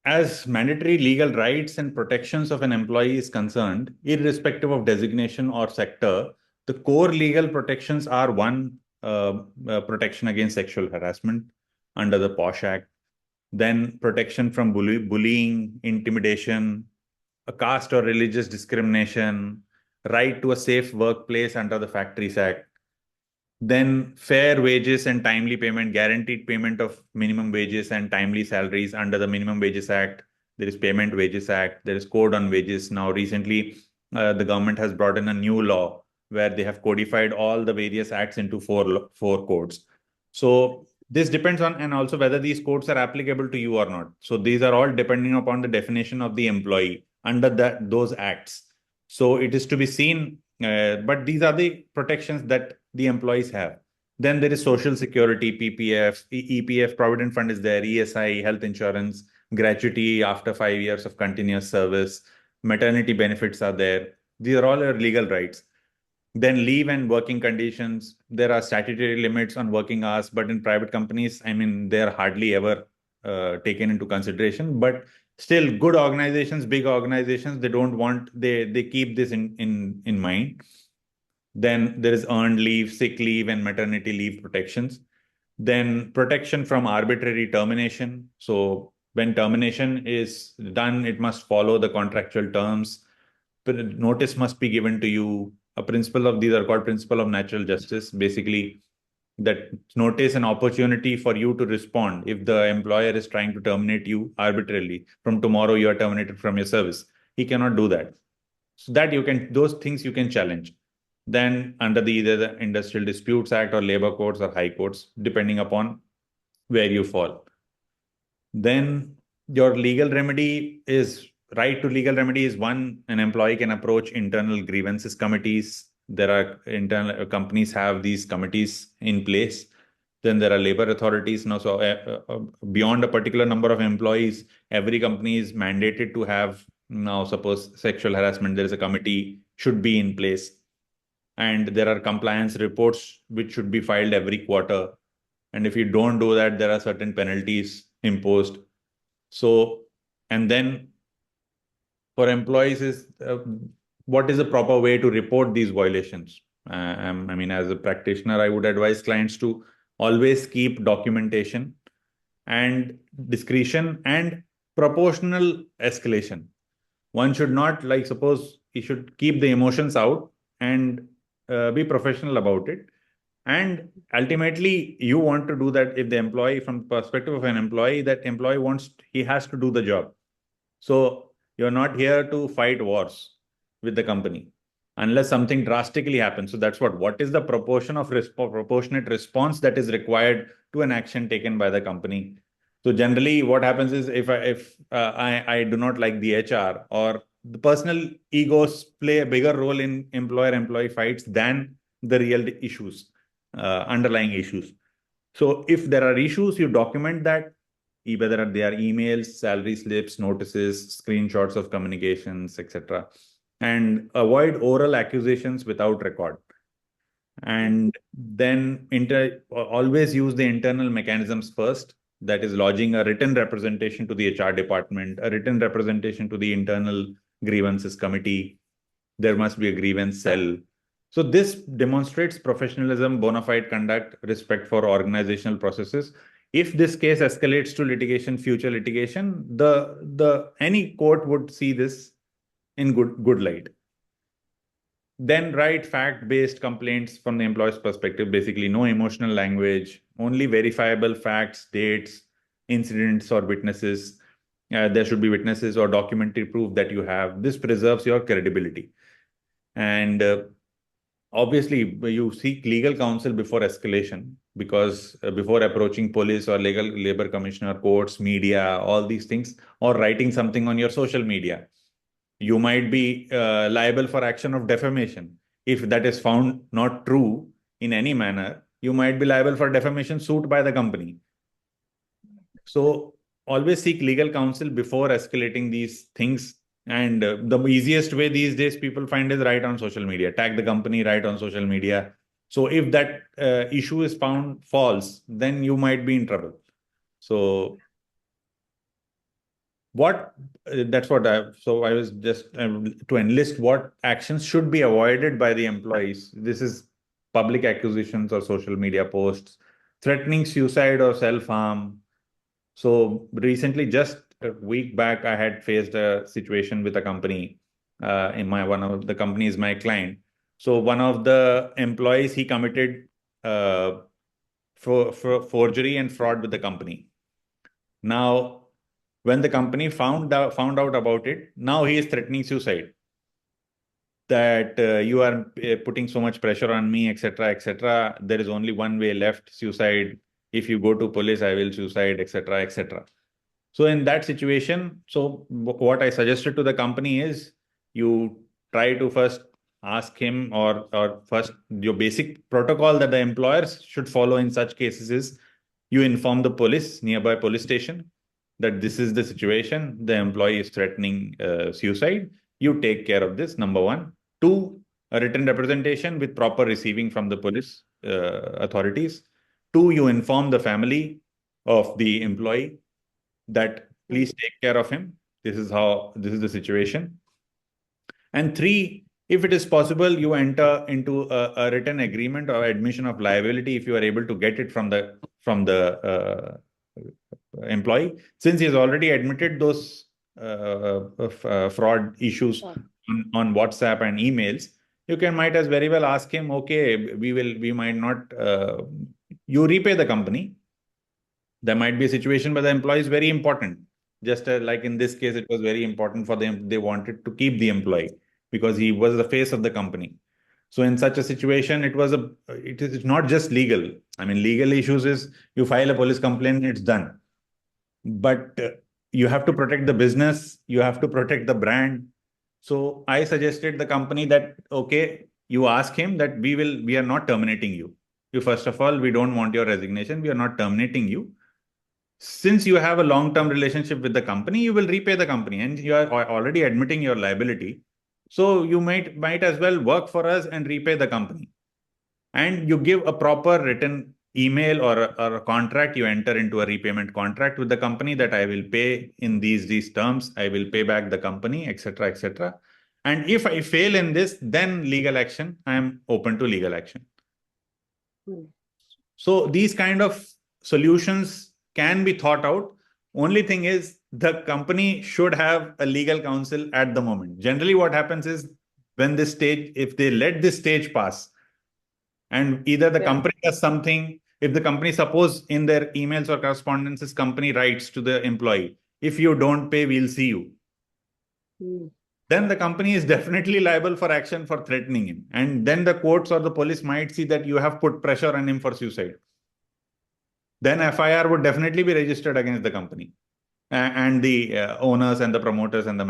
as mandatory legal rights and protections of an employee is concerned, irrespective of designation or sector, the core legal protections are one, protection against sexual harassment under the POSH Act, then protection from bullying, intimidation, a caste or religious discrimination, right to a safe workplace under the Factories Act, then fair wages and timely payment, guaranteed payment of minimum wages and timely salaries under the Minimum Wages Act. There is Payment Wages Act. There is Code on Wages. Now, recently, the government has brought in a new law where they have codified all the various acts into four codes. So this depends on, and also whether these codes are applicable to you or not. So these are all depending upon the definition of the employee under those acts. So it is to be seen, but these are the protections that the employees have. Then there is Social Security, PPF, EPF, Provident Fund is there, ESI, health insurance, gratuity after 5 years of continuous service, maternity benefits are there. These are all your legal rights. Then leave and working conditions. There are statutory limits on working hours, but in private companies, I mean, they're hardly ever taken into consideration. But still, good organizations, big organizations, they don't want, they keep this in mind. Then there is earned leave, sick leave, and maternity leave protections. Then protection from arbitrary termination. So when termination is done, it must follow the contractual terms. Notice must be given to you. A principle of these are called principle of natural justice. Basically, that notice an opportunity for you to respond if the employer is trying to terminate you arbitrarily. From tomorrow, you are terminated from your service. He cannot do that. So that you can, those things you can challenge. Then under either the Industrial Disputes Act or labor courts or high courts, depending upon where you fall. Then your legal remedy is, right to legal remedy is one, an employee can approach internal grievances committees. There are internal companies have these committees in place. Then there are labor authorities now. So beyond a particular number of employees, every company is mandated to have, now suppose sexual harassment, there is a committee should be in place. And there are compliance reports which should be filed every quarter. And if you don't do that, there are certain penalties imposed. So, and then for employees is what is the proper way to report these violations? I mean, as a practitioner, I would advise clients to always keep documentation and discretion and proportional escalation. One should not, like, suppose you should keep the emotions out and be professional about it. And ultimately, you want to do that if the employee, from the perspective of an employee, that employee wants, he has to do the job. So you're not here to fight wars with the company unless something drastically happens. So that's what is the proportion of proportionate response that is required to an action taken by the company. So generally what happens is if I do not like the HR, or the personal egos play a bigger role in employer-employee fights than the real issues, underlying issues. So if there are issues, you document that, whether they are emails, salary slips, notices, screenshots of communications, etc. And avoid oral accusations without record. And then always use the internal mechanisms first. That is lodging a written representation to the HR department, a written representation to the internal grievances committee. There must be a grievance cell. So this demonstrates professionalism, bona fide conduct, respect for organizational processes. If this case escalates to litigation, future litigation, any court would see this in good light. Then write fact-based complaints from the employee's perspective, basically no emotional language, only verifiable facts, dates, incidents, or witnesses. There should be witnesses or documentary proof that you have. This preserves your credibility. And obviously, you seek legal counsel before escalation, because before approaching police or labor commissioner, courts, media, all these things, or writing something on your social media, you might be liable for action of defamation. If that is found not true in any manner, you might be liable for defamation suit by the company. So always seek legal counsel before escalating these things. And the easiest way these days people find is write on social media, tag the company, write on social media. So if that issue is found false, then you might be in trouble. So so I was just to enlist what actions should be avoided by the employees. This is public accusations or social media posts, threatening suicide or self-harm. So recently, just a week back, I had faced a situation with a company. One of the company is my client. So one of the employees, he committed for forgery and fraud with the company. Now, when the company found out about it, now he is threatening suicide. That you are putting so much pressure on me, etc., etc. There is only one way left: suicide. If you go to police, I will suicide, etc., etc. So in that situation, so what I suggested to the company is you try to first ask him, or first your basic protocol that the employers should follow in such cases is you inform the police, nearby police station, that this is the situation, the employee is threatening suicide. You take care of this, number one. Two, a written representation with proper receiving from the police authorities. Two, you inform the family of the employee that please take care of him. This is the situation. And 3, if it is possible, you enter into a written agreement or admission of liability if you are able to get it from the employee. Since he has already admitted those fraud issues on WhatsApp and emails, you might as very well ask him, okay, we might not, you repay the company. There might be a situation where the employee is very important. Just like in this case, it was very important for them. They wanted to keep the employee because he was the face of the company. So in such a situation, it is not just legal. I mean, legal issues is you file a police complaint, it's done. But you have to protect the business, you have to protect the brand. So I suggested the company that, okay, you ask him that we are not terminating you. First of all, we don't want your resignation. We are not terminating you. Since you have a long-term relationship with the company, you will repay the company and you are already admitting your liability. So you might as well work for us and repay the company. And you give a proper written email or a contract. You enter into a repayment contract with the company that I will pay in these terms. I will pay back the company, etc., etc. And if I fail in this, then legal action. I am open to legal action. So these kind of solutions can be thought out. Only thing is the company should have a legal counsel at the moment. Generally, what happens is when this stage, if they let this stage pass, and either the company does something, if the company, suppose in their emails or correspondences, company writes to the employee, if you don't pay, we'll see you. Then the company is definitely liable for action for threatening him. And then the courts or the police might see that you have put pressure on him for suicide. Then FIR would definitely be registered against the company and the owners and the promoters and the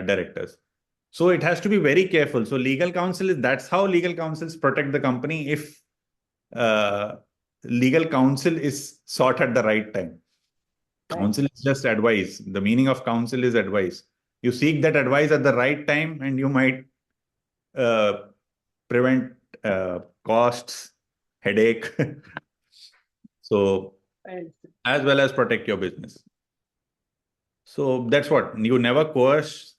directors. So it has to be very careful. So legal counsel that's how legal counsels protect the company if legal counsel is sought at the right time. Counsel is just advice. The meaning of counsel is advice. You seek that advice at the right time and you might prevent costs, headache. So as well as protect your business. So that's what, you never coerce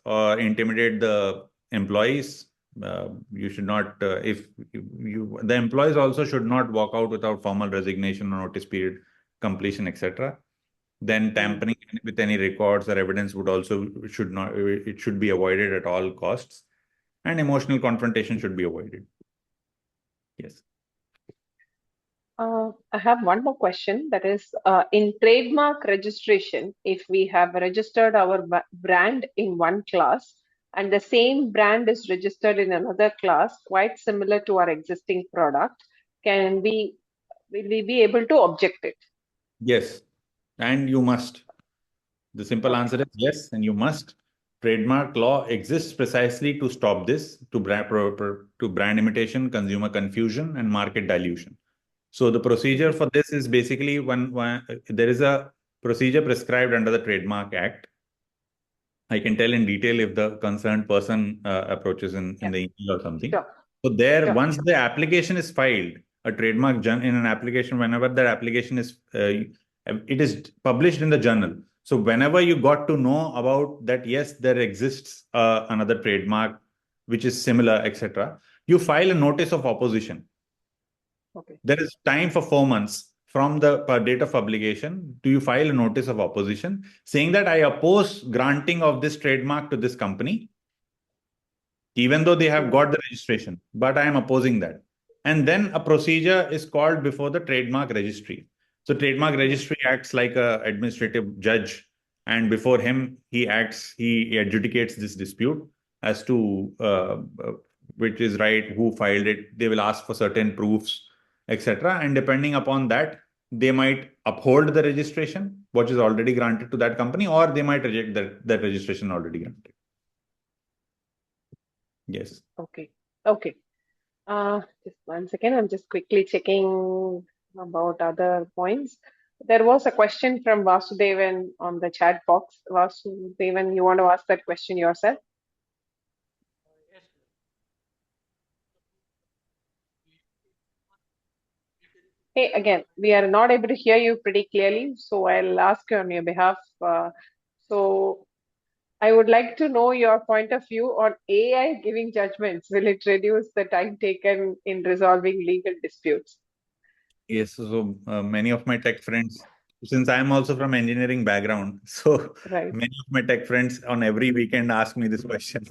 or intimidate the employees. You should not, the employees also should not walk out without formal resignation or notice period completion, etc. Then tampering with any records or evidence it should be avoided at all costs, and emotional confrontation should be avoided. Yes. I have one more question. That is, in trademark registration, if we have registered our brand in one class and the same brand is registered in another class, quite similar to our existing product, will we be able to object it? Yes, and you must. The simple answer is yes, and you must. Trademark law exists precisely to stop this, to brand imitation, consumer confusion, and market dilution. So the procedure for this is basically when there is a procedure prescribed under the Trademark Act. I can tell in detail if the concerned person approaches in the email or something. Sure. So once the application is filed, a trademark in an application, whenever that application is, it is published in the journal. So whenever you got to know about that, yes, there exists another trademark which is similar, etc., you file a notice of opposition. There is time for 4 months from the date of publication. Do you file a notice of opposition saying that I oppose granting of this trademark to this company, even though they have got the registration, but I am opposing that. And then a procedure is called before the trademark registry. So trademark registry acts like an administrative judge, and before him, he adjudicates this dispute as to which is right, who filed it. They will ask for certain proofs, etc. And depending upon that, they might uphold the registration, which is already granted to that company, or they might reject that registration already granted. Yes. Okay. Just 1 second. I'm just quickly checking about other points. There was a question from Vasudevan on the chat box. Vasudevan, you want to ask that question yourself? Hey, again, we are not able to hear you pretty clearly, so I'll ask you on your behalf. So I would like to know your point of view on AI giving judgments. Will it reduce the time taken in resolving legal disputes? Yes, so many of my tech friends, since I'm also from engineering background, so Right. many of my tech friends on every weekend ask me this question.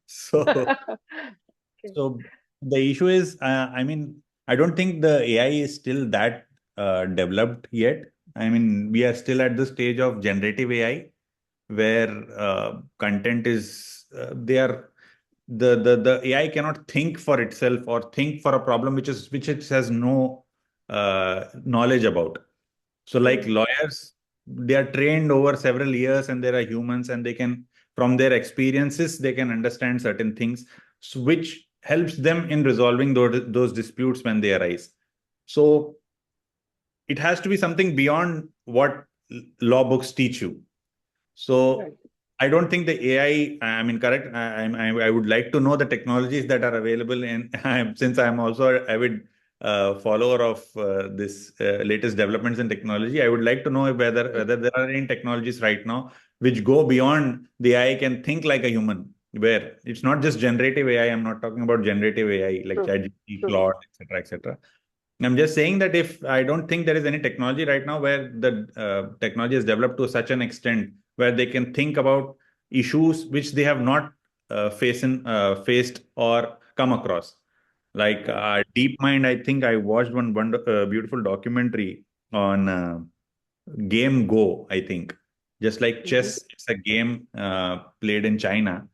So, Okay. so the issue is, I mean, I don't think the AI is still that developed yet. I mean, we are still at the stage of generative AI, where content is they are the AI cannot think for itself or think for a problem which it has no knowledge about. So like Mm, lawyers, they are trained over several years and there are humans and they can, from their experiences, they can understand certain things, so which helps them in resolving those disputes when they arise. So it has to be something beyond what law books teach you. So right. I don't think the AI, I mean, correct. I would like to know the technologies that are available. And since I'm also an avid follower of this latest developments in technology, I would like to know whether there are any technologies right now which go beyond the AI can think like a human, where it's not just generative AI. I'm not talking about generative AI like True. ChatGPT, True. Claude, etc., etc. I'm just saying that if I don't think there is any technology right now where the technology is developed to such an extent where they can think about issues which they have not faced or come across. Like Right. DeepMind, I think I watched one beautiful documentary on game Go, I think. Just like Mm-hmm. chess, it's a game played in China.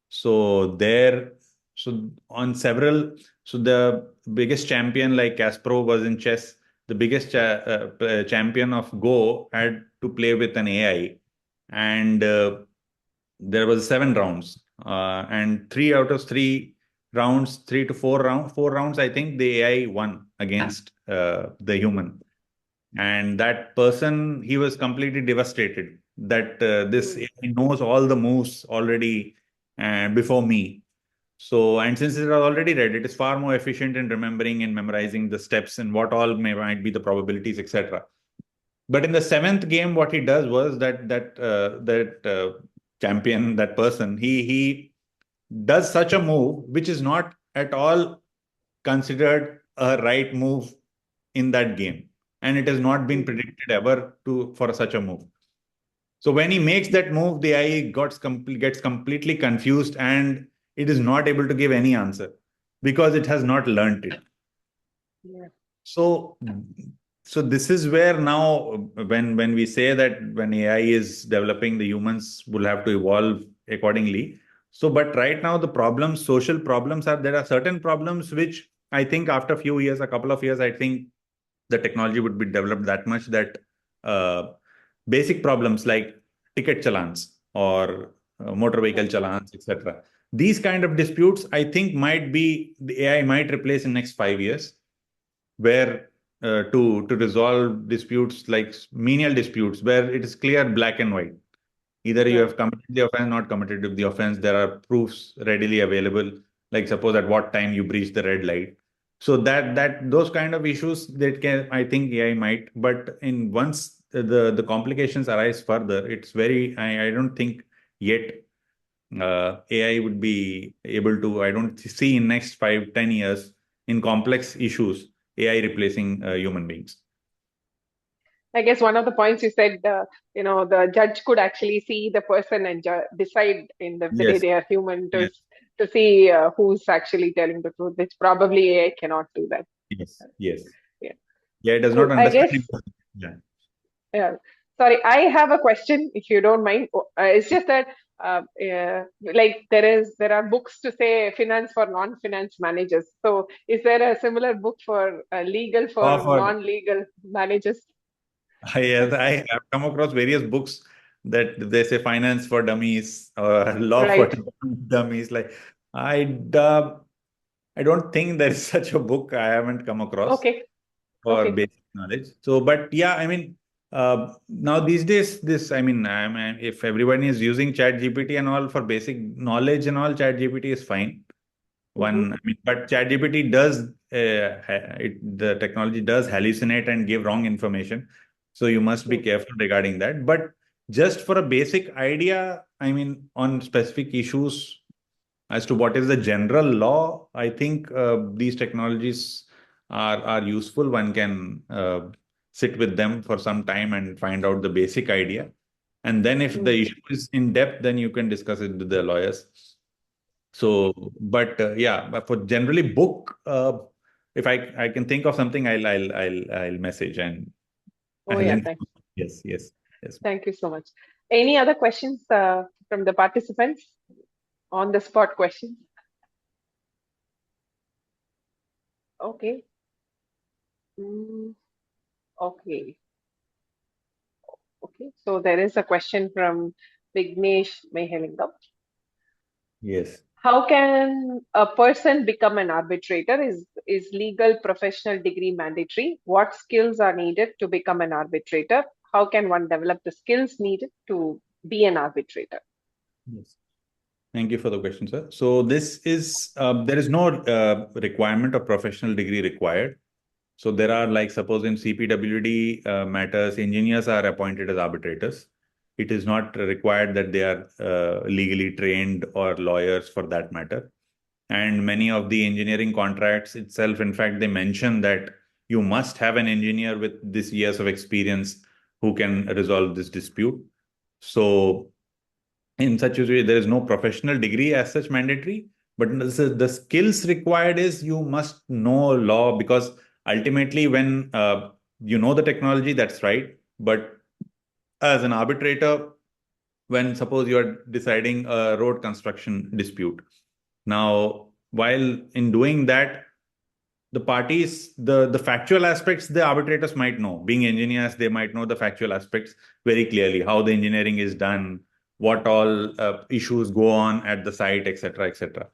So there, so on several, so the biggest champion like Kasparov was in chess. The biggest champion of Go had to play with an AI, and there was 7 rounds, and 3 out of 3 rounds, 4 rounds, I think the AI won against the human. And that person, he was completely devastated that this Mm, AI knows all the moves already before me. So, and since it is already read, it is far more efficient in remembering and memorizing the steps and what all might be the probabilities, etc. But in the seventh game, what he does was that champion, that person, he does such a move which is not at all considered a right move in that game, and it has not been mm, predicted ever to for such a move. So when he makes that move, the AI gets completely confused and it is not able to give any answer because it has not learned it. yeah. So, so this is where now, when we say that when AI is developing, the humans will have to evolve accordingly. So, but right now the problems, social problems are there are certain problems which I think after a few years, a couple of years, I think the technology would be developed that much that uh, basic problems like ticket challans or motor vehicle Right. challans, etc. These kind of disputes, I think, might be the AI might replace in next 5 years where to resolve disputes like menial disputes where it is clear black and white. Either you Right. have committed the offense, not committed the offense. There are proofs readily available. Like suppose at what time you breached the red light. So that those kind of issues that can I think AI might. But in once the complications arise further, it's very I don't think yet AI would be able to. I don't see in next 5, 10 years in complex issues AI replacing human beings. I guess one of the points you said, the judge could actually see the person and decide in the way Yes, they are human yes, to see who's actually telling the truth, which probably AI cannot do that. yes, yes. Yeah. Yeah, it does not Cool. I understand guess, it. Yeah. yeah. Sorry, I have a question, if you don't mind. It's just that, like there are books to say finance for non-finance managers. So, is there a similar book for legal Oh, for for non-legal managers? I have come across various books that they say finance for dummies or law for Right. dummies. Like I, uh, I don't think there is such a book. I haven't come across Okay. for Okay. basic knowledge. So, but yeah, I mean, now these days, I mean, if everyone is using Chat GPT and all for basic knowledge and all, Chat GPT is fine. Mm-hmm. One, I mean, but ChatGPT does the technology does hallucinate and give wrong information. So you must be careful regarding that. But just for a basic idea, I mean, on specific issues as to what is the general law, I think these technologies are useful. One can sit with them for some time and find out the basic idea. And then if the issue is in depth, then you can discuss it with the lawyers. So, but yeah, but for generally book, if I can think of something, I'll message and Oh I'll yeah, inform. thanks. Yes. Thank you so much. Any other questions from the participants? On the spot questions? Okay. Okay. Okay. So there is a question from Vignesh Mehalingam. Yes. How can a person become an arbitrator? Is legal professional degree mandatory? What skills are needed to become an arbitrator? How can one develop the skills needed to be an arbitrator? Yes. Thank you for the question, sir. So this is, there is no requirement of professional degree required. So there are, like, suppose in CPWD matters, engineers are appointed as arbitrators. It is not required that they are legally trained or lawyers for that matter. And many of the engineering contracts itself, in fact, they mention that you must have an engineer with this years of experience who can resolve this dispute. So in such a way, there is no professional degree as such mandatory, but the skills required is you must know law, because ultimately when you know the technology, that's right. But as an arbitrator, when suppose you are deciding a road construction dispute, now while in doing that, the parties, the factual aspects, the arbitrators might know. Being engineers, they might know the factual aspects very clearly, how the engineering is done, what all issues go on at the site, etc., etc.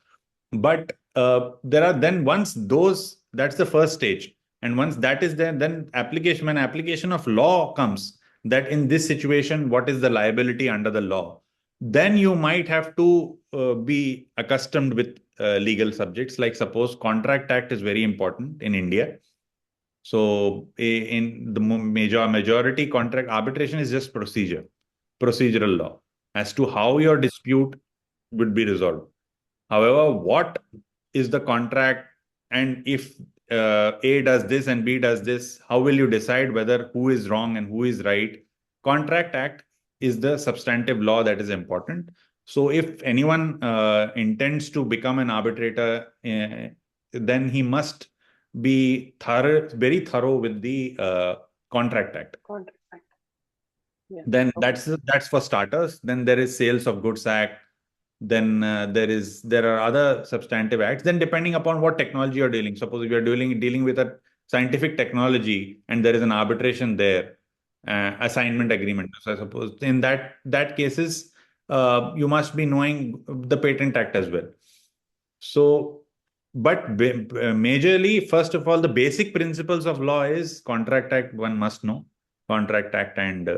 But there are then, once those, that's the first stage. And once that is there, then when application of law comes, that in this situation, what is the liability under the law? Then you might have to be accustomed with legal subjects. Like suppose Contract Act is very important in India. So in the majority contract, arbitration is just procedural law as to how your dispute would be resolved. However, what is the contract, and if A does this and B does this, how will you decide whether who is wrong and who is right? Contract Act is the substantive law that is important. So if anyone intends to become an arbitrator, then he must be very thorough with the Contract Act. Contract Act. Yeah. Then Okay. that's for starters. Then there is Sales of Goods Act. Then there are other substantive acts. Then depending upon what technology you're dealing, suppose if you're dealing with a scientific technology and there is an arbitration there, assignment agreement. So I suppose in that cases, you must be knowing the Patent Act as well. So, but majorly, first of all, the basic principles of law is Contract Act. One must know Contract Act and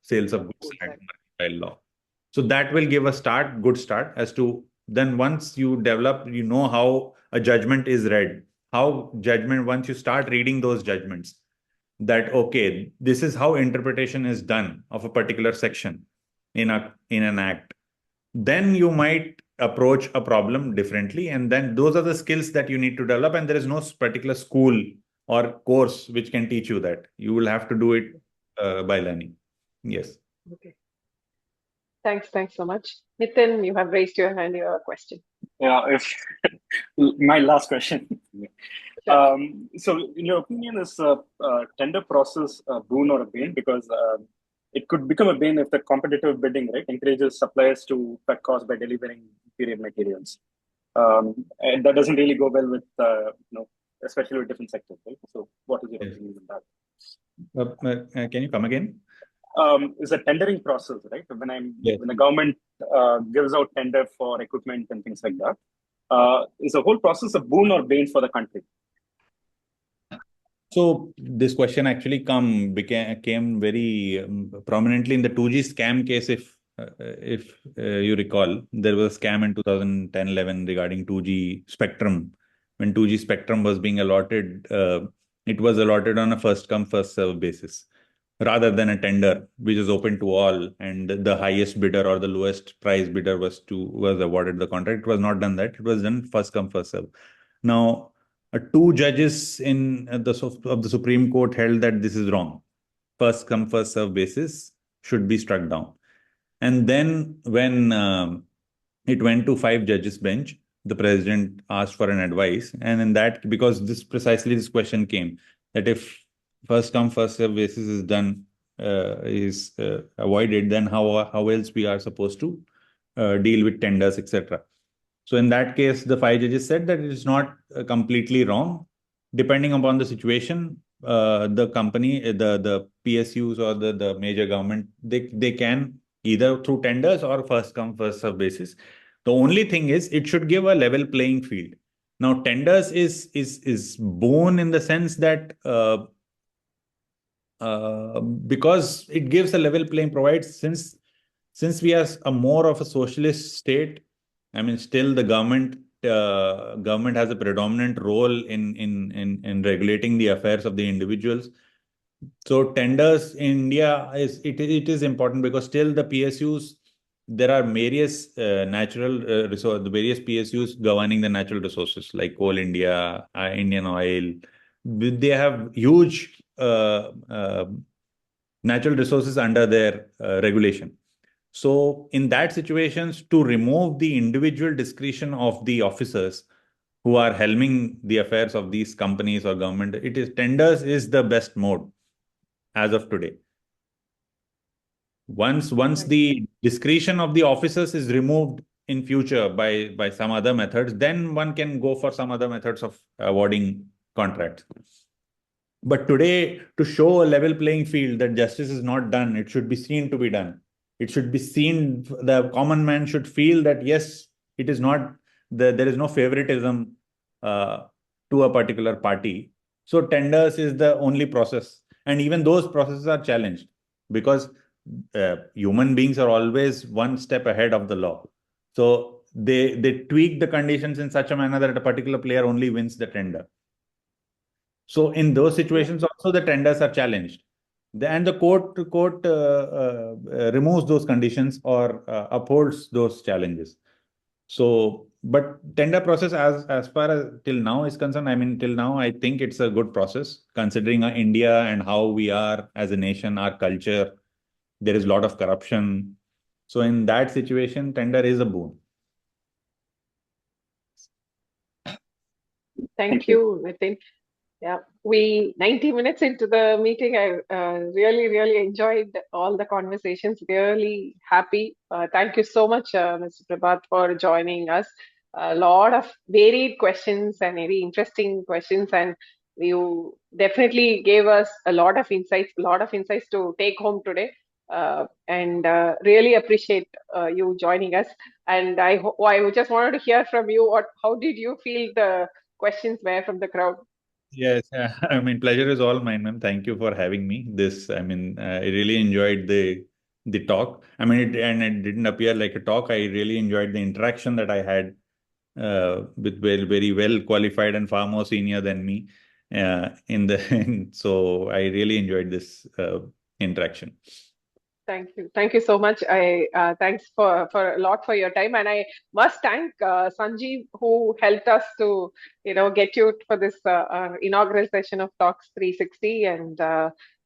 Sales of Goods Act, mercantile law. So that will give a good start as to, then once you develop, you know how a judgment is read, once you start reading those judgments, that, okay, this is how interpretation is done of a particular section in an act, then you might approach a problem differently. And then those are the skills that you need to develop. And there is no particular school or course which can teach you that. You will have to do it by learning. Yes. Okay. Thanks so much. Nitin, you have raised your hand, your question. Yeah, my last question. Sure. So in your opinion, is tender process a boon or a bane? Because it could become a bane if the competitive bidding, right, encourages suppliers to cut costs by delivering inferior materials. And that doesn't really go well with, especially with different sectors, right? So what is your opinion on that? Can you come again? Is a tendering process, right? When the government gives out tender for equipment and things like that, is the whole process a boon or bane for the country? So this question actually came very prominently in the 2G scam case. If you recall, there was a scam in 2010-11 regarding 2G spectrum, when 2G spectrum was being allotted, it was allotted on a first come, first serve basis, rather than a tender, which is open to all, and the highest bidder or the lowest price bidder was awarded the contract. It was not done that. It was done first come, first serve. Now, two judges of the Supreme Court held that this is wrong. First come, first serve basis should be struck down. And then when it went to 5 judges bench, the president asked for an advice. And in that, because precisely this question came, that if first come, first serve basis is done, is avoided, then how else we are supposed to deal with tenders, etc. So in that case, the 5 judges said that it is not completely wrong. Depending upon the situation, the company, the PSUs or the major government, they can either through tenders or first come, first serve basis. The only thing is it should give a level playing field. Now, tenders is Boon in the sense that because it gives a level playing, provides, since we are a more of a socialist state, I mean, still the government has a predominant role in regulating the affairs of the individuals. So tenders in India it is important because still the PSUs, there are various natural resource, the various PSUs governing the natural resources like Coal India, Indian Oil. They have huge natural resources under their regulation. So in that situations, to remove the individual discretion of the officers who are helming the affairs of these companies or government, tenders is the best mode as of today. Once the discretion of the officers is removed in future by some other methods, then one can go for some other methods of awarding contracts. But today, to show a level playing field that justice is not done, it should be seen to be done. It should be seen, the common man should feel that yes, it is not, there is no favoritism to a particular party. So tenders is the only process. And even those processes are challenged because human beings are always one step ahead of the law. So they tweak the conditions in such a manner that a particular player only wins the tender. So in those situations also the tenders are challenged. And the court removes those conditions or upholds those challenges. So, but tender process as far as till now is concerned, I mean, till now, I think it's a good process considering India and how we are as a nation, our culture. There is a lot of corruption. So in that situation, tender is a boon. Thank you, Nitin. Yeah, 90 minutes into the meeting, I really enjoyed all the conversations, really happy. Thank you so much, Mr. Prabhat, for joining us. A lot of varied questions and very interesting questions, and you definitely gave us a lot of insights to take home today. And really appreciate you joining us. And I just wanted to hear from you, how did you feel the questions were from the crowd? Yes, I mean, pleasure is all mine, ma'am. Thank you for having me. I mean, I really enjoyed the talk. I mean, it didn't appear like a talk. I really enjoyed the interaction that I had with very well qualified and far more senior than me. So I really enjoyed this interaction. Thank you so much. Thanks for a lot for your time, and I must thank Sanjeev, who helped us to get you for this inaugural session of Talks 360, and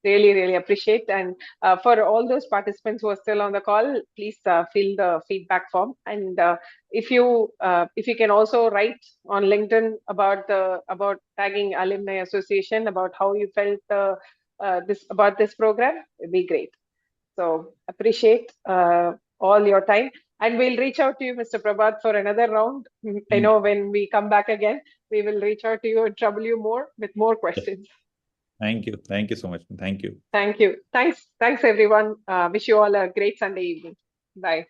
really appreciate. And for all those participants who are still on the call, please fill the feedback form, and if you can also write on LinkedIn about tagging Alumni Association about how you felt about this program, it'd be great. So appreciate all your time, and we'll reach out to you, Mr. Prabhat, for another round. I know when we come back again, we will reach out to you and trouble you more with more questions. Thank you. Thank you so much. Thank you. Thank you. Thanks everyone. Wish you all a great Sunday evening. Bye.